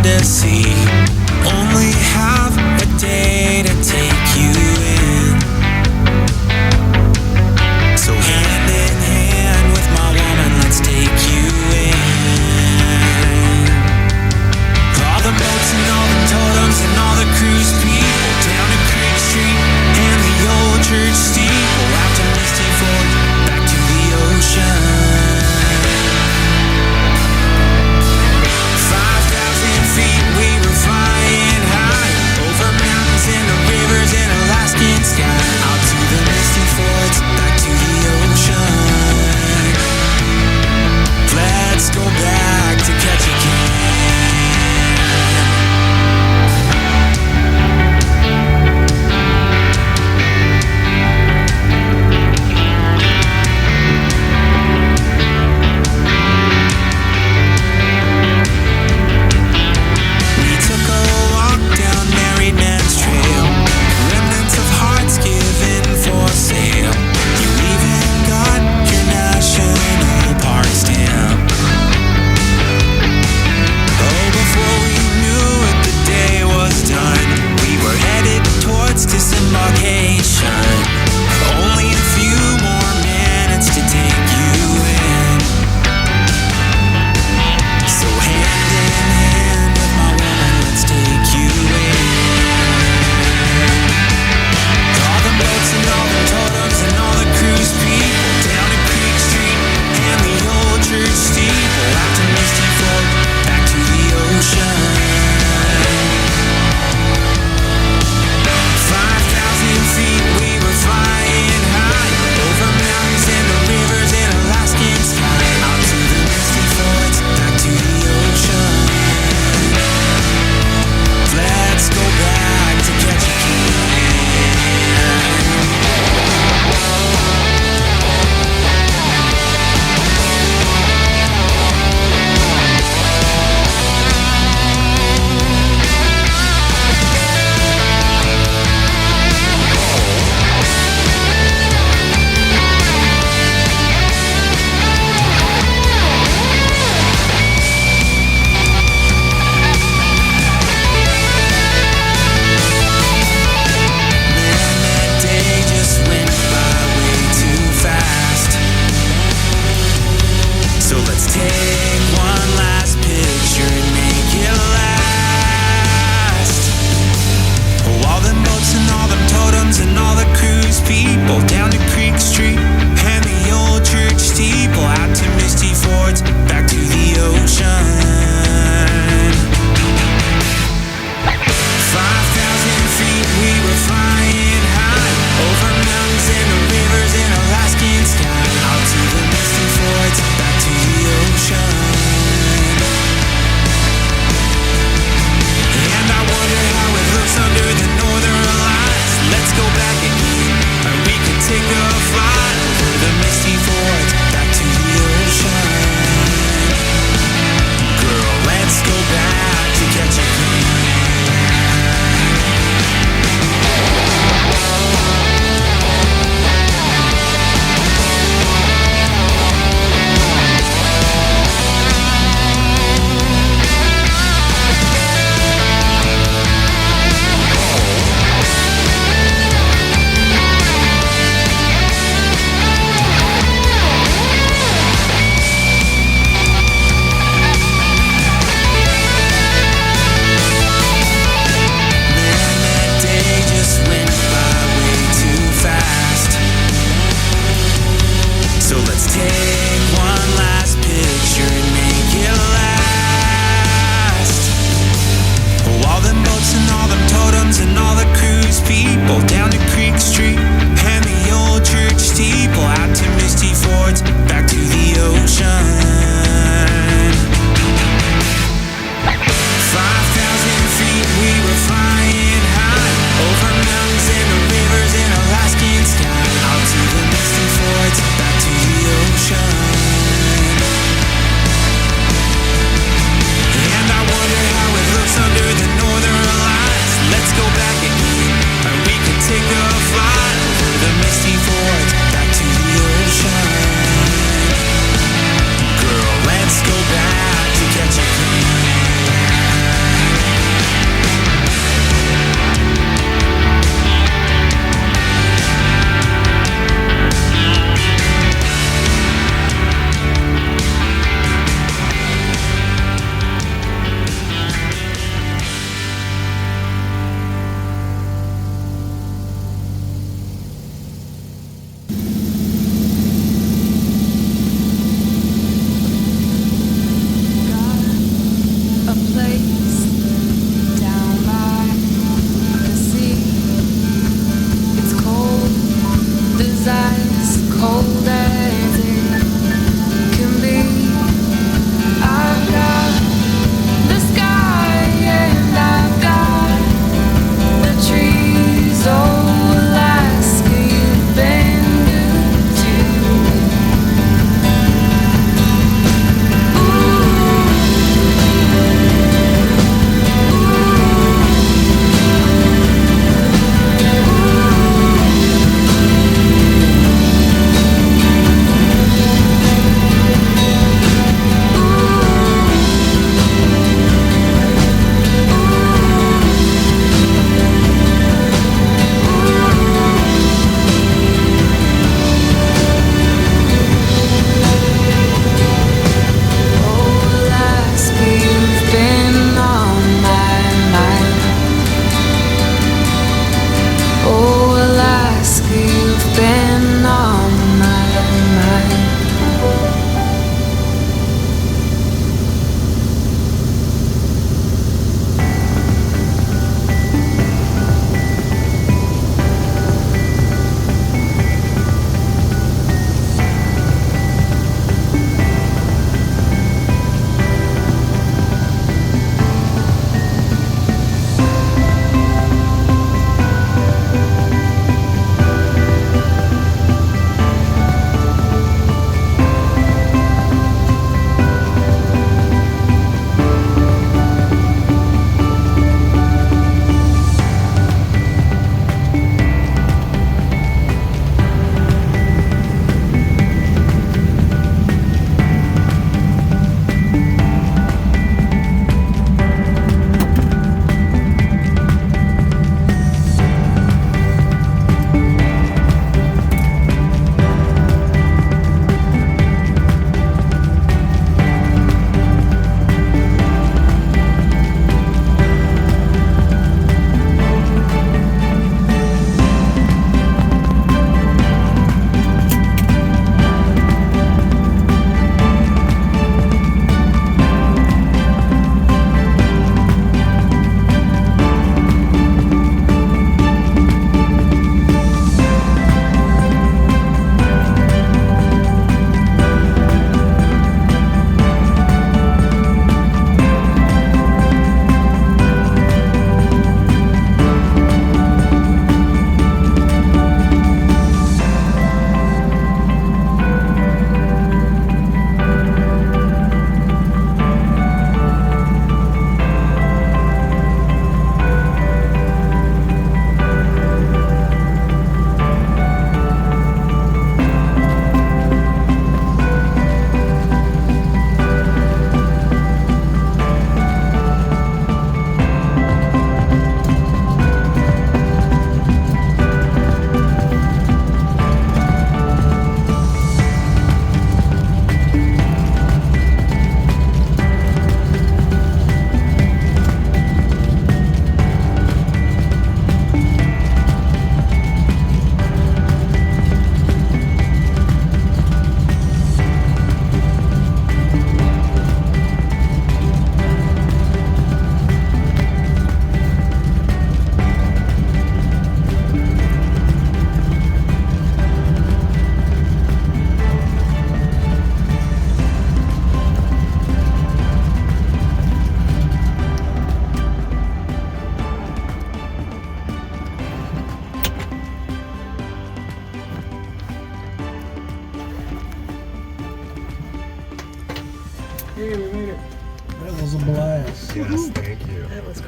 hard to see. Only have a day to take you in. So hand in hand with my woman, let's take you in. All the boats and all the totems and all the cruise people, down to Creek Street and the old church steeple, out to Misty Ford, back to the ocean. 5,000 feet we were flying high, over mountains and the rivers and Alaskan sky, out to the Misty Fords, back to the ocean. Let's go back to Ketchikan.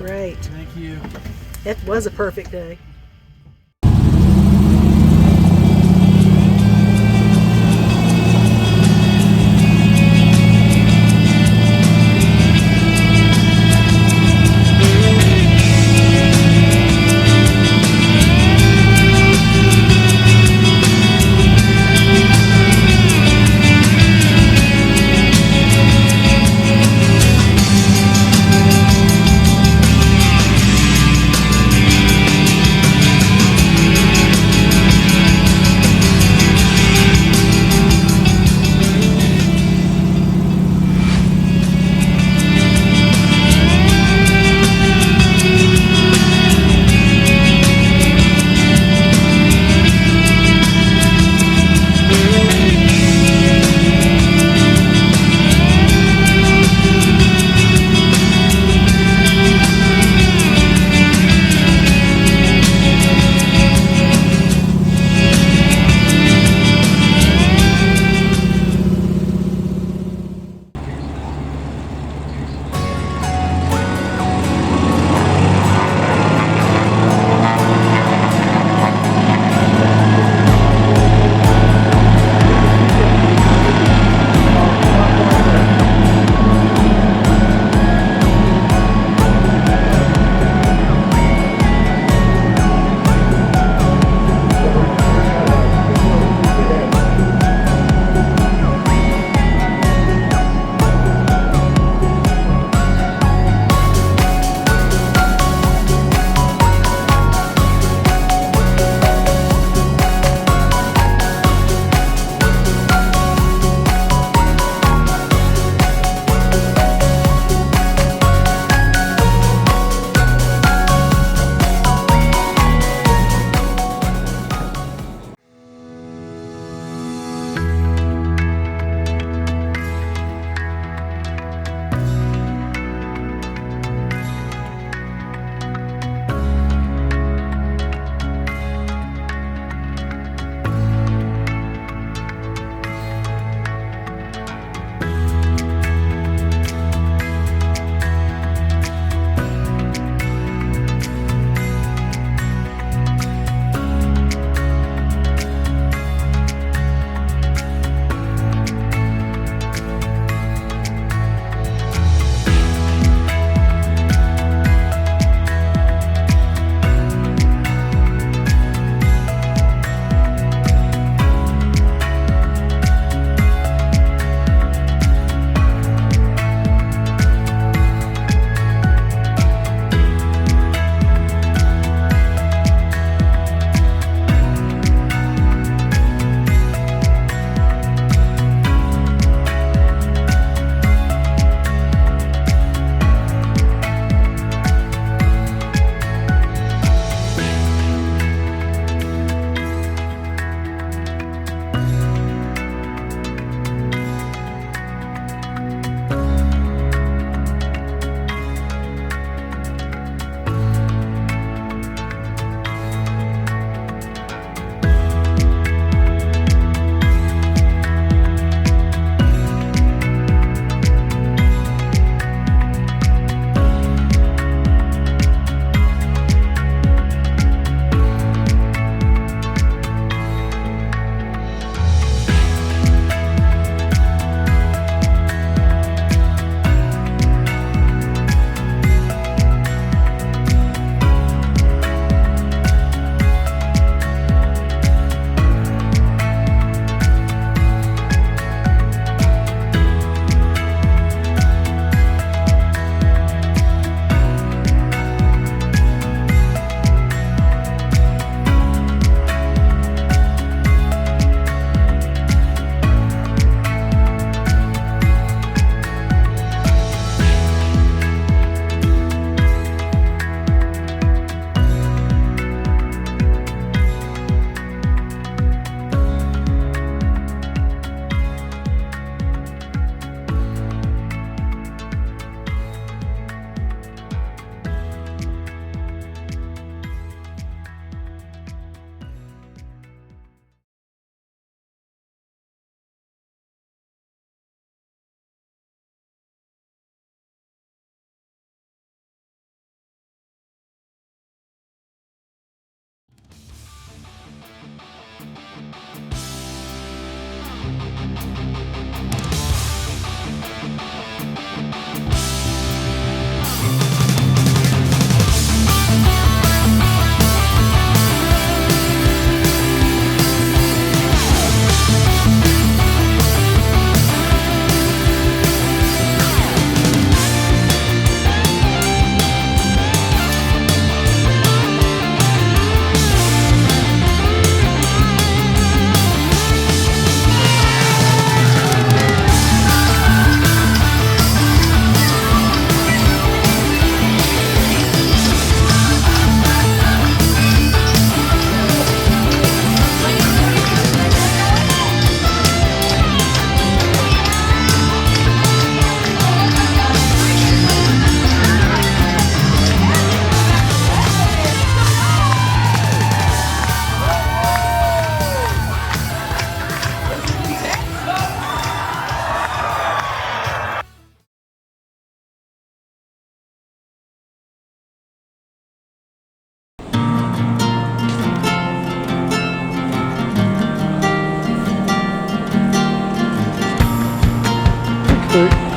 great. Thank you. It was a perfect day. Kendrick.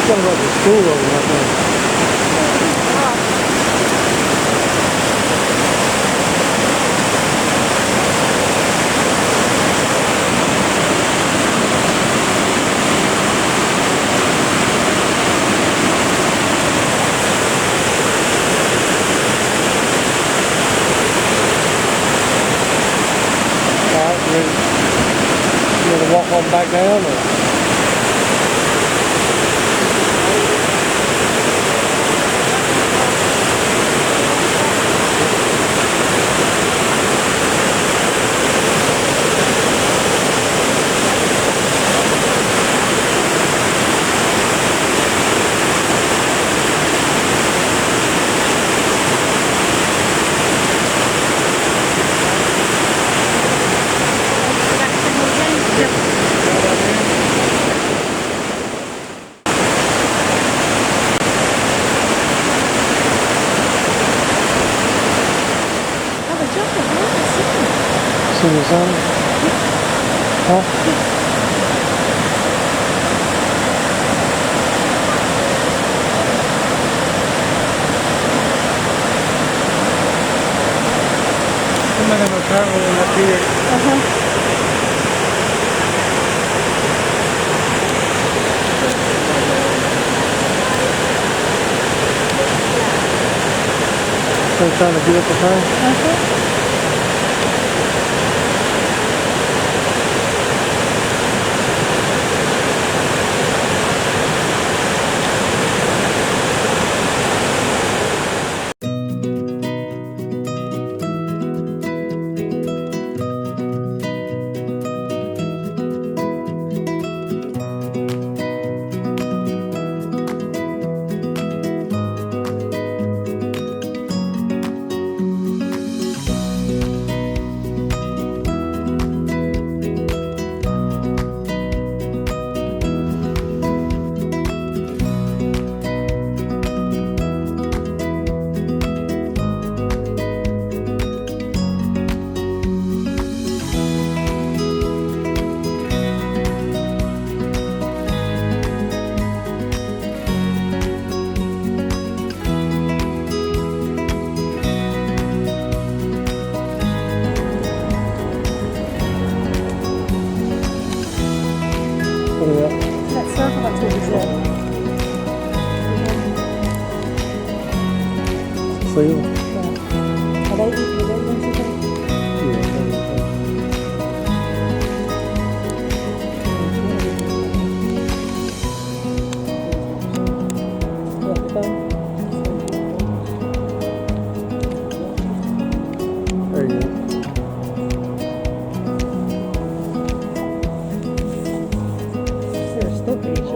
Got about the school over right there. You want to walk on back down? Or? See the sun? Huh? Somebody have a traveling up here. So trying to get up the phone? seal? Are they eating the big ones, you think? There you go. They're still pretty shy.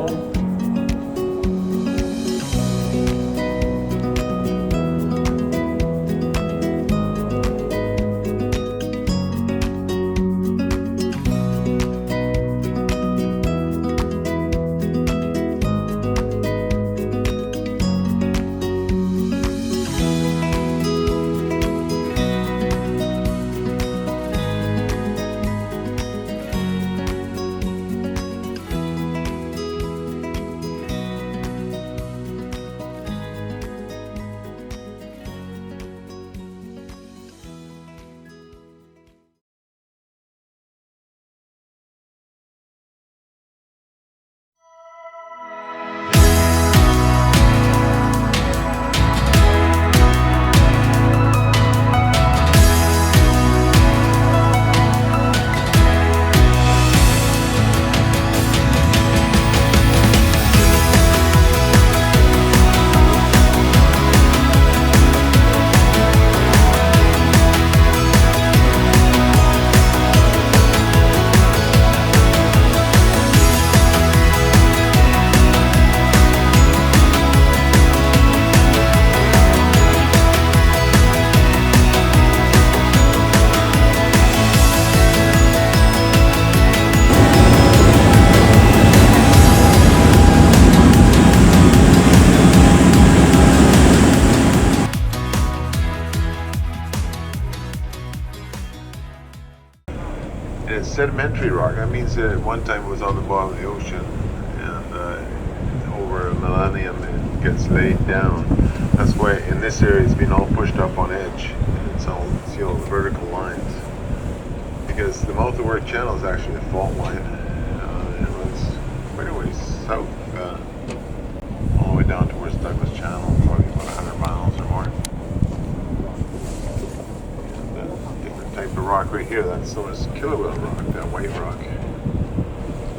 And it's sedimentary rock. That means that at one time it was on the bottom of the ocean, and over a millennium it gets laid down. That's why in this area it's been all pushed up on edge. And it's all, you know, vertical lines. Because the mouth of Work Channel is actually a fault line. It runs quite a ways south, all the way down towards Douglas Channel, probably about 100 miles or more. Type of rock right here, that's known as killer whale rock, that white rock.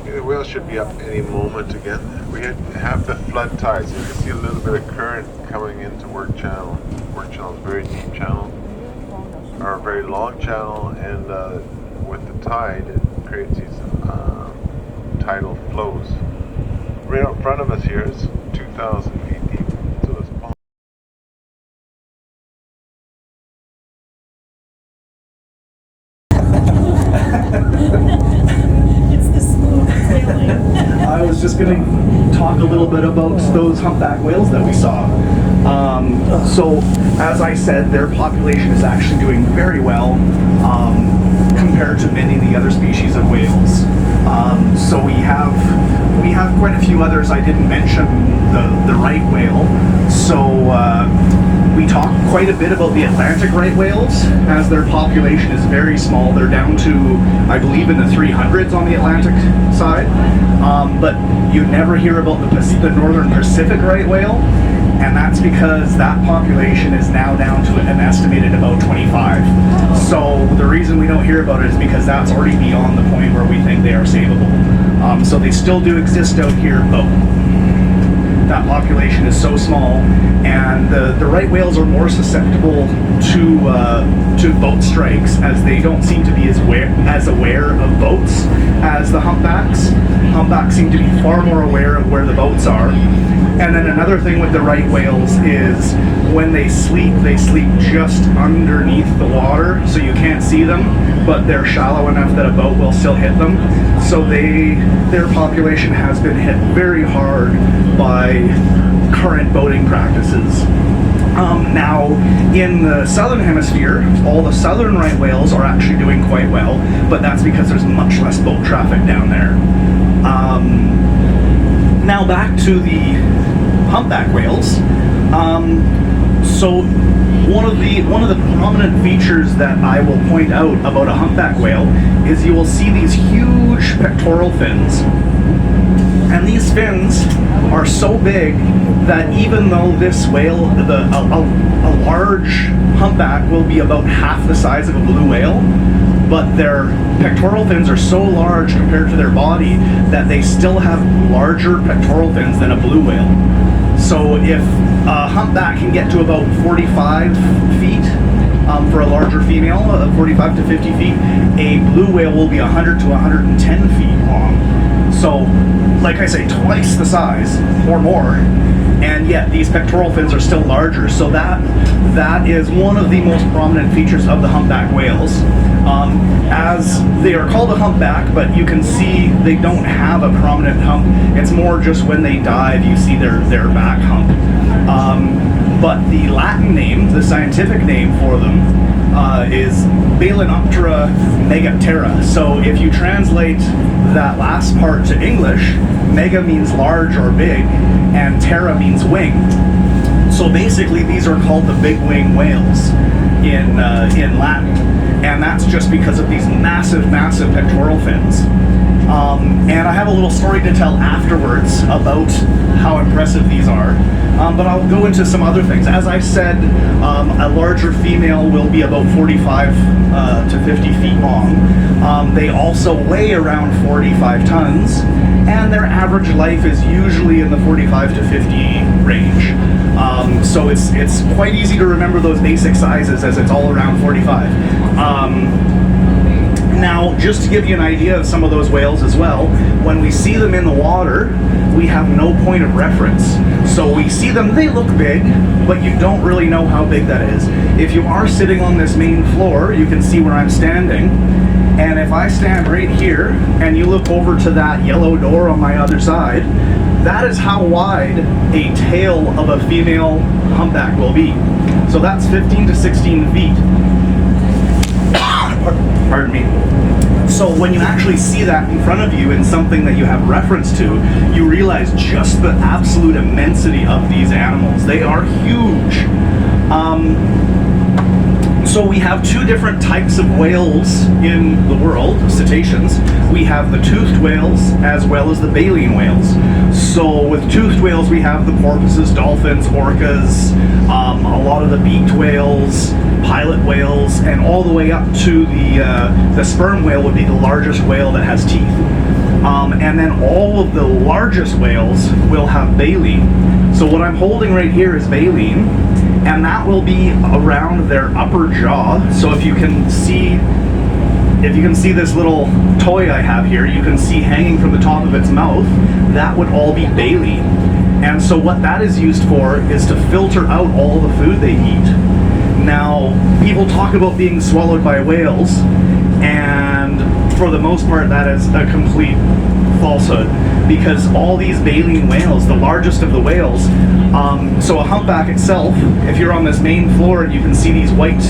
The whale should be up any moment again. We have the flood tides. You can see a little bit of current coming into Work Channel. Work Channel is a very deep channel, or a very long channel, and with the tide, it creates these tidal flows. Right up front of us here is 2,000 feet deep. So this pond. It's the smooth sailing. I was just going to talk a little bit about those humpback whales that we saw. So, as I said, their population is actually doing very well compared to many of the other species of whales. So we have quite a few others. I didn't mention the right whale. So we talked quite a bit about the Atlantic right whales, as their population is very small. They're down to, I believe, in the 300s on the Atlantic side. But you never hear about the Northern Pacific right whale, and that's because that population is now down to an estimated about 25. So the reason we don't hear about it is because that's already beyond the point where we think they are savable. So they still do exist out here, but that population is so small, and the right whales are more susceptible to boat strikes, as they don't seem to be as aware of boats as the humpbacks. Humpbacks seem to be far more aware of where the boats are. And then another thing with the right whales is when they sleep just underneath the water, so you can't see them, but they're shallow enough that a boat will still hit them. So their population has been hit very hard by current boating practices. Now, in the southern hemisphere, all the southern right whales are actually doing quite well, but that's because there's much less boat traffic down there. Now back to the humpback whales. So one of the prominent features that I will point out about a humpback whale is you will see these huge pectoral fins. And these fins are so big that even though this whale, a large humpback will be about half the size of a blue whale, but their pectoral fins are so large compared to their body that they still have larger pectoral fins than a blue whale. So if a humpback can get to about 45 feet for a larger female, 45 to 50 feet, a blue whale will be 100 to 110 feet long. So, like I say, twice the size or more, and yet these pectoral fins are still larger. So that is one of the most prominent features of the humpback whales. As they are called a humpback, but you can see they don't have a prominent hump. It's more just when they dive, you see their back hump. But the Latin name, the scientific name for them, is Balanoptera megaterra. So if you translate that last part to English, mega means large or big, and terra means wing. So basically these are called the big wing whales in Latin, and that's just because of these massive pectoral fins. And I have a little story to tell afterwards about how impressive these are, but I'll go into some other things. As I said, a larger female will be about 45 to 50 feet long. They also weigh around 45 tons, and their average life is usually in the 45 to 50 range. So it's quite easy to remember those basic sizes, as it's all around 45. Now, just to give you an idea of some of those whales as well, when we see them in the water, we have no point of reference. So we see them, they look big, but you don't really know how big that is. If you are sitting on this main floor, you can see where I'm standing. And if I stand right here, and you look over to that yellow door on my other side, that is how wide a tail of a female humpback will be. So that's 15 to 16 feet. Pardon me. So when you actually see that in front of you in something that you have reference to, you realize just the absolute immensity of these animals. They are huge. So we have two different types of whales in the world, cetaceans. We have the toothed whales as well as the baleen whales. So with toothed whales, we have the porpoises, dolphins, orcas, a lot of the beaked whales, pilot whales, and all the way up to the sperm whale would be the largest whale that has teeth. And then all of the largest whales will have baleen. So what I'm holding right here is baleen, and that will be around their upper jaw. So if you can see this little toy I have here, you can see hanging from the top of its mouth, that would all be baleen. And so what that is used for is to filter out all the food they eat. Now, people talk about being swallowed by whales, and for the most part that is a complete falsehood, because all these baleen whales, the largest of the whales, so a humpback itself, if you're on this main floor and you can see these white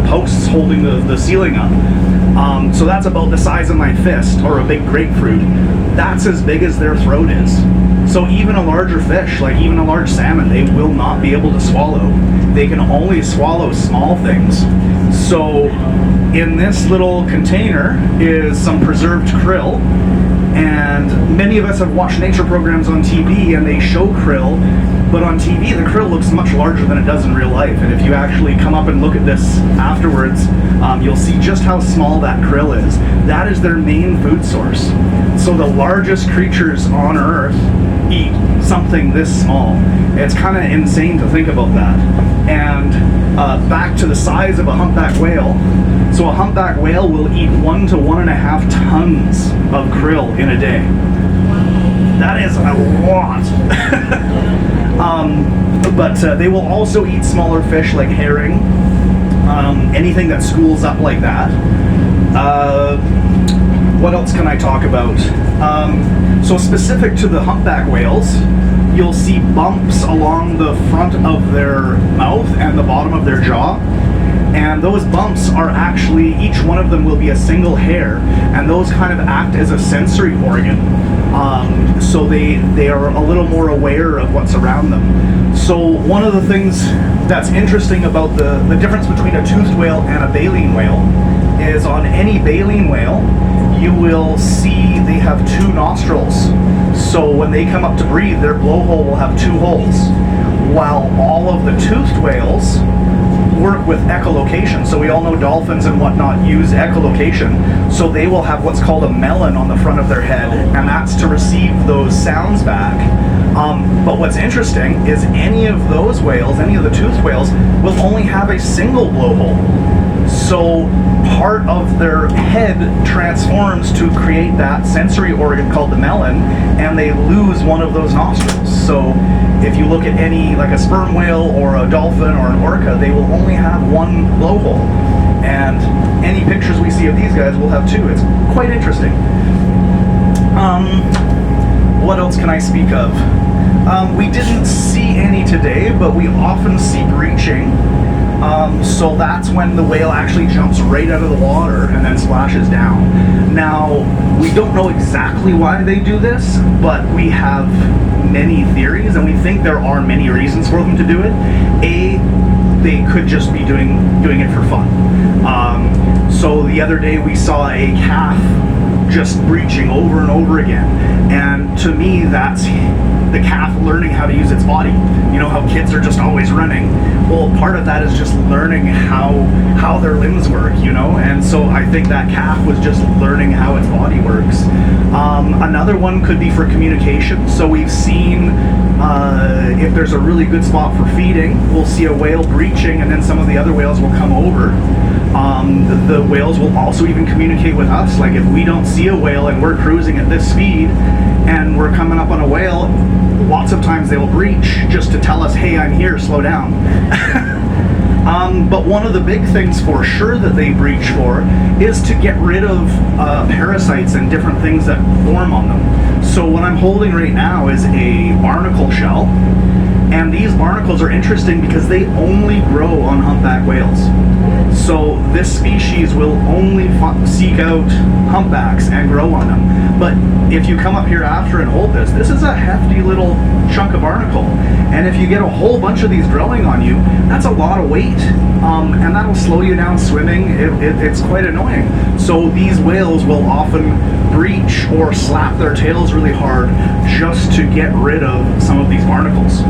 posts holding the ceiling up, so that's about the size of my fist, or a big grapefruit. That's as big as their throat is. So even a larger fish, like even a large salmon, they will not be able to swallow. They can only swallow small things. So in this little container is some preserved krill, and many of us have watched nature programs on TV and they show krill, but on TV the krill looks much larger than it does in real life. And if you actually come up and look at this afterwards, you'll see just how small that krill is. That is their main food source. So the largest creatures on Earth eat something this small. It's kind of insane to think about that. And back to the size of a humpback whale. So a humpback whale will eat 1 to 1.5 tons of krill in a day. That is a lot. But they will also eat smaller fish like herring, anything that schools up like that. What else can I talk about? So specific to the humpback whales, you'll see bumps along the front of their mouth and the bottom of their jaw. And those bumps are actually, each one of them will be a single hair, and those kind of act as a sensory organ. So they are a little more aware of what's around them. So one of the things that's interesting about the difference between a toothed whale and a baleen whale is on any baleen whale, you will see they have 2 nostrils. So when they come up to breathe, their blowhole will have 2 holes, while all of the toothed whales with echolocation. So we all know dolphins and whatnot use echolocation. So they will have what's called a melon on the front of their head, and that's to receive those sounds back. But what's interesting is any of those whales, any of the toothed whales, will only have a single blowhole. So part of their head transforms to create that sensory organ called the melon, and they lose one of those nostrils. So if you look at any, like a sperm whale or a dolphin or an orca, they will only have one blowhole. And any pictures we see of these guys will have two. It's quite interesting. What else can I speak of? We didn't see any today, but we often see breaching. So that's when the whale actually jumps right out of the water and then splashes down. Now, we don't know exactly why they do this, but we have many theories, and we think there are many reasons for them to do it. A, they could just be doing it for fun. So the other day we saw a calf just breaching over and over again, and to me that's the calf learning how to use its body. You know how kids are just always running? Well, part of that is just learning how their limbs work, you know? And so I think that calf was just learning how its body works. Another one could be for communication. So we've seen if there's a really good spot for feeding, we'll see a whale breaching and then some of the other whales will come over. The whales will also even communicate with us. Like if we don't see a whale and we're cruising at this speed and we're coming up on a whale, lots of times they will breach just to tell us, hey, I'm here, slow down. But one of the big things for sure that they breach for is to get rid of parasites and different things that form on them. So what I'm holding right now is a barnacle shell. And these barnacles are interesting because they only grow on humpback whales. So this species will only seek out humpbacks and grow on them. But if you come up here after and hold this, this is a hefty little chunk of barnacle. And if you get a whole bunch of these growing on you, that's a lot of weight. And that'll slow you down swimming. It's quite annoying. So these whales will often breach or slap their tails really hard just to get rid of some of these barnacles.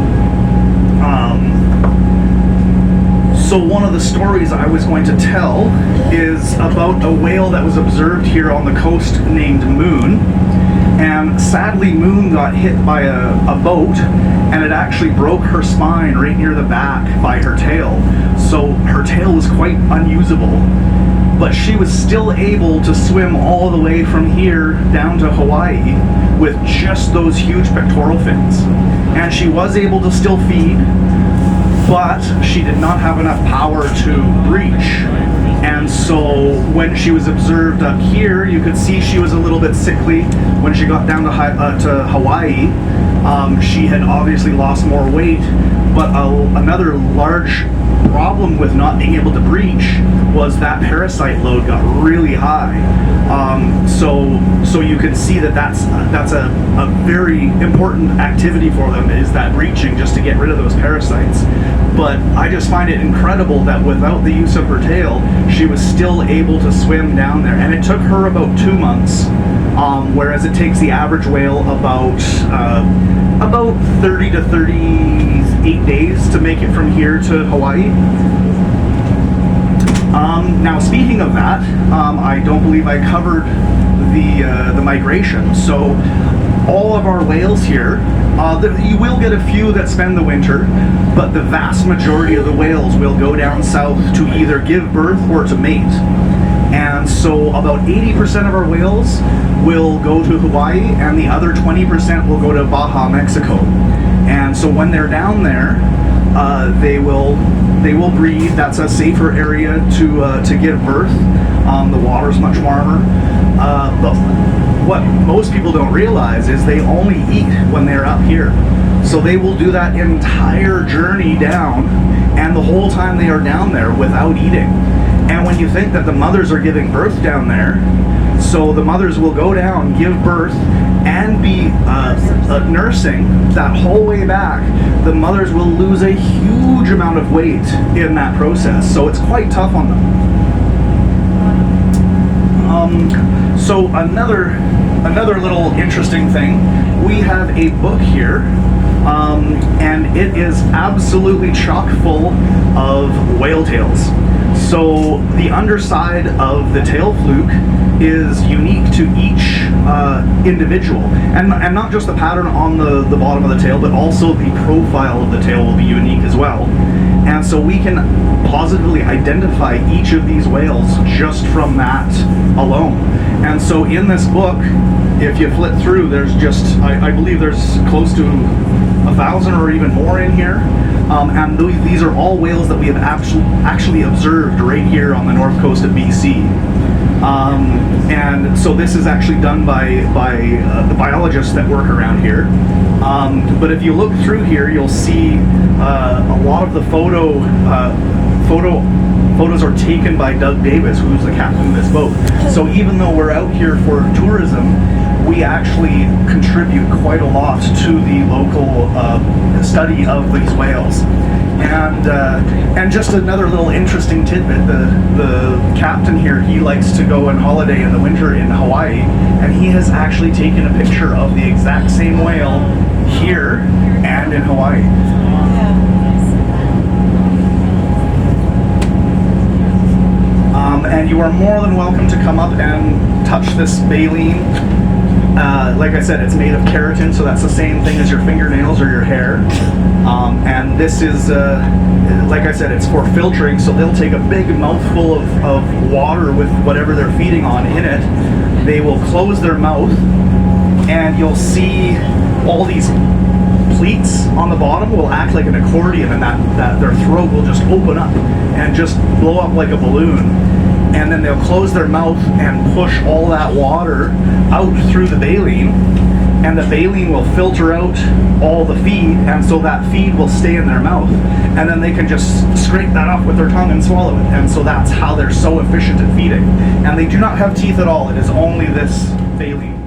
So one of the stories I was going to tell is about a whale that was observed here on the coast named Moon. And sadly, Moon got hit by a boat, and it actually broke her spine right near the back by her tail. So her tail was quite unusable. But she was still able to swim all the way from here down to Hawaii with just those huge pectoral fins. And she was able to still feed, but she did not have enough power to breach. And so when she was observed up here, you could see she was a little bit sickly. When she got down to Hawaii, she had obviously lost more weight, but another large problem with not being able to breach was that parasite load got really high. So you can see that's a very important activity for them, is that breaching, just to get rid of those parasites. But I just find it incredible that without the use of her tail, she was still able to swim down there. And it took her about 2 months, whereas it takes the average whale about 30 to 38 days to make it from here to Hawaii. Now speaking of that, I don't believe I covered the migration. So all of our whales here, you will get a few that spend the winter, but the vast majority of the whales will go down south to either give birth or to mate. And so about 80% of our whales will go to Hawaii, and the other 20% will go to Baja, Mexico. And so when they're down there, they will breed. That's a safer area to give birth. The water's much warmer. But what most people don't realize is they only eat when they're up here. So they will do that entire journey down, and the whole time they are down there without eating. And when you think that the mothers are giving birth down there, so the mothers will go down, give birth, and be nursing that whole way back, the mothers will lose a huge amount of weight in that process. So it's quite tough on them. So another little interesting thing, we have a book here And it is absolutely chock full of whale tails. So the underside of the tail fluke is unique to each individual, and not just the pattern on the bottom of the tail, but also the profile of the tail will be unique as well. And so we can positively identify each of these whales just from that alone. And so in this book, if you flip through, there's just, I believe there's close to 1,000 or even more in here. And these are all whales that we have actually observed right here on the north coast of BC. And so this is actually done by the biologists that work around here. But if you look through here, you'll see a lot of the photos are taken by Doug Davis, who's the captain of this boat. So even though we're out here for tourism, we actually contribute quite a lot to the local study of these whales. And just another little interesting tidbit, the captain here, he likes to go on holiday in the winter in Hawaii, and he has actually taken a picture of the exact same whale here and in Hawaii. And you are more than welcome to come up and touch this baleen. Like I said, it's made of keratin, so that's the same thing as your fingernails or your hair. And this is, like I said, it's for filtering, so they'll take a big mouthful of water with whatever they're feeding on in it. They will close their mouth, and you'll see all these pleats on the bottom will act like an accordion, and that their throat will just open up and just blow up like a balloon. And then they'll close their mouth and push all that water out through the baleen, and the baleen will filter out all the feed, and so that feed will stay in their mouth, and then they can just scrape that off with their tongue and swallow it. And so that's how they're so efficient at feeding. And they do not have teeth at all. It is only this baleen.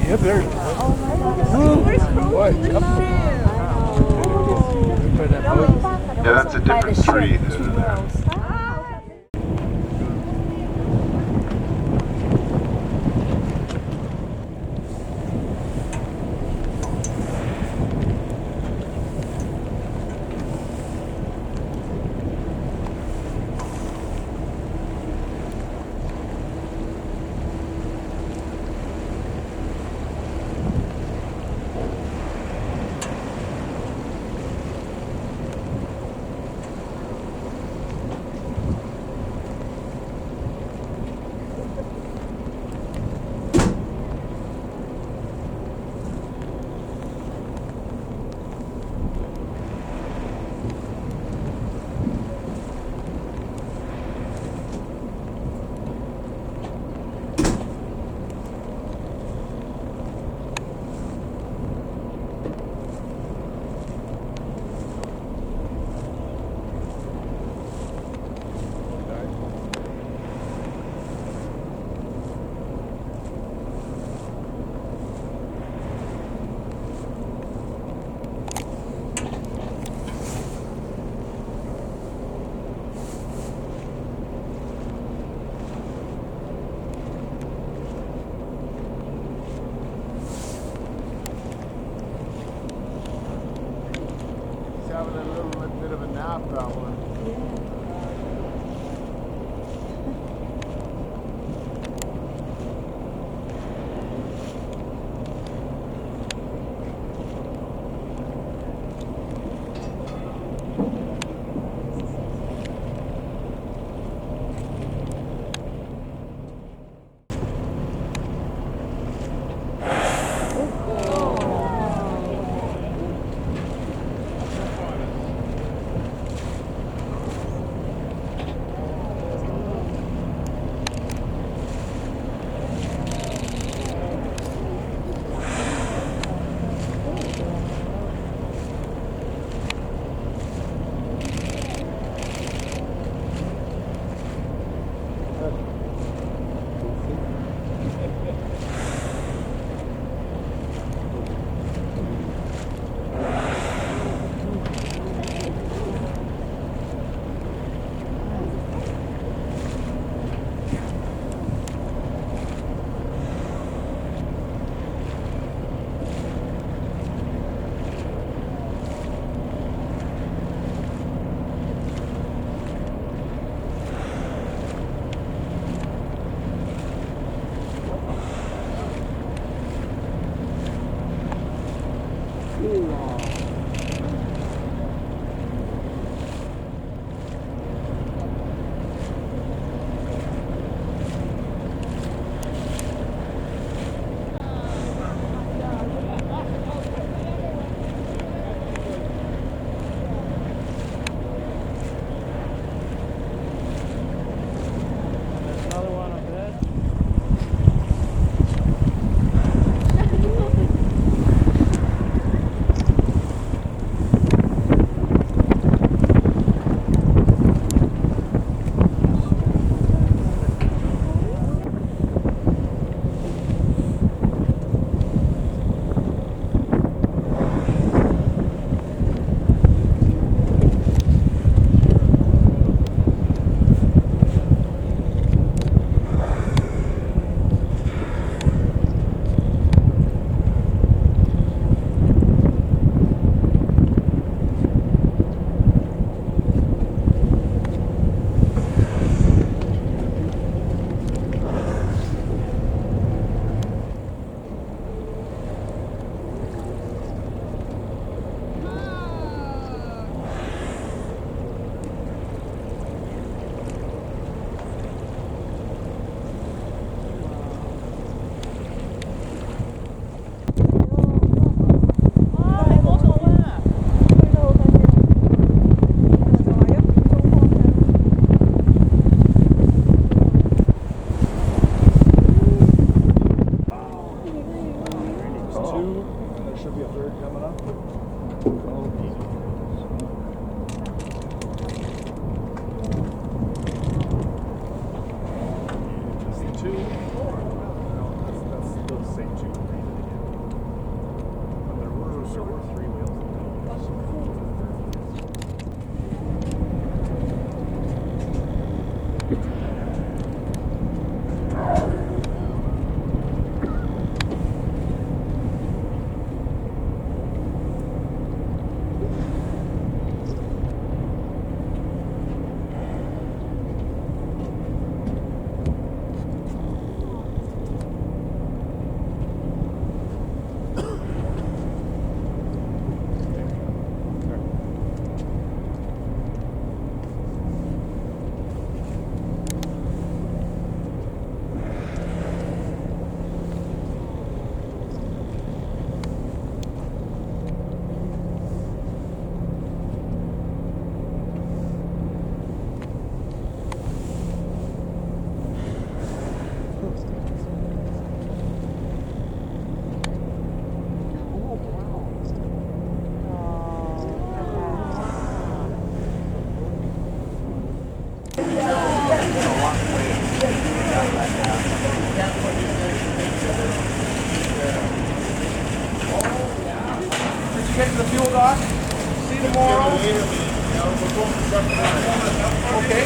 Yep, there. Yeah, that's a different tree, isn't there? get to the fuel dock. See you tomorrow. Okay.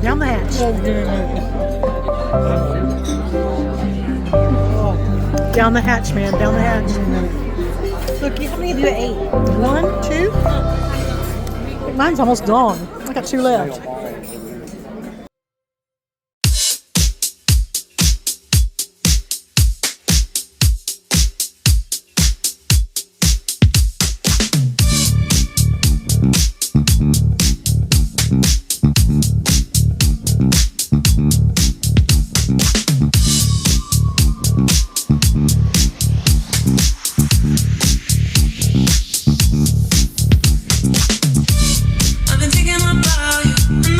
Down the hatch. Down the hatch, man. Down the hatch. Look, how many of you ate? 1, 2? Mine's almost gone. I got 2 left. I've been thinking about you.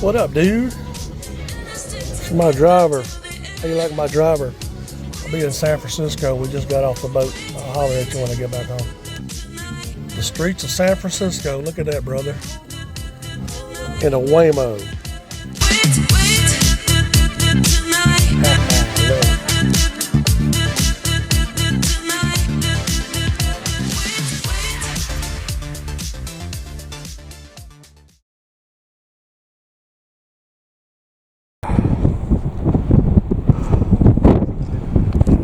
What up, dude? It's my driver. How you like my driver? I'll be in San Francisco. We just got off the boat. I'll holler at you when I get back home. The streets of San Francisco. Look at that, brother. In a Waymo.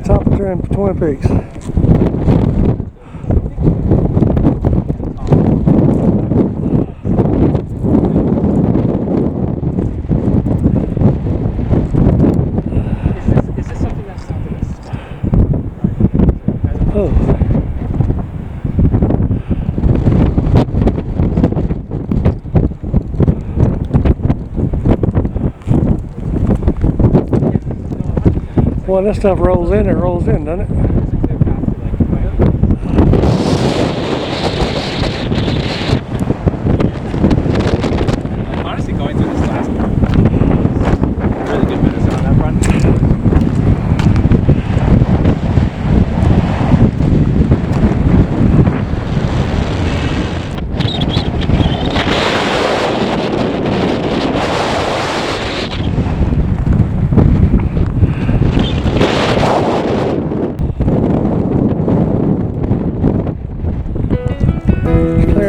Top of Twin Peaks. Is this something that's stopping us? Oh. Well, this stuff rolls in, doesn't it? Honestly, going through this last really good Madison on that front.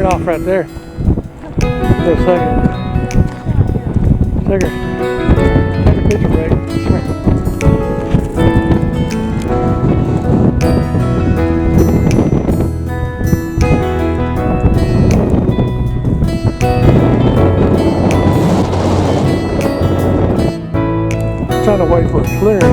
Off right there. For a second. Take a picture break. Come here. I'm trying to wait for it clear.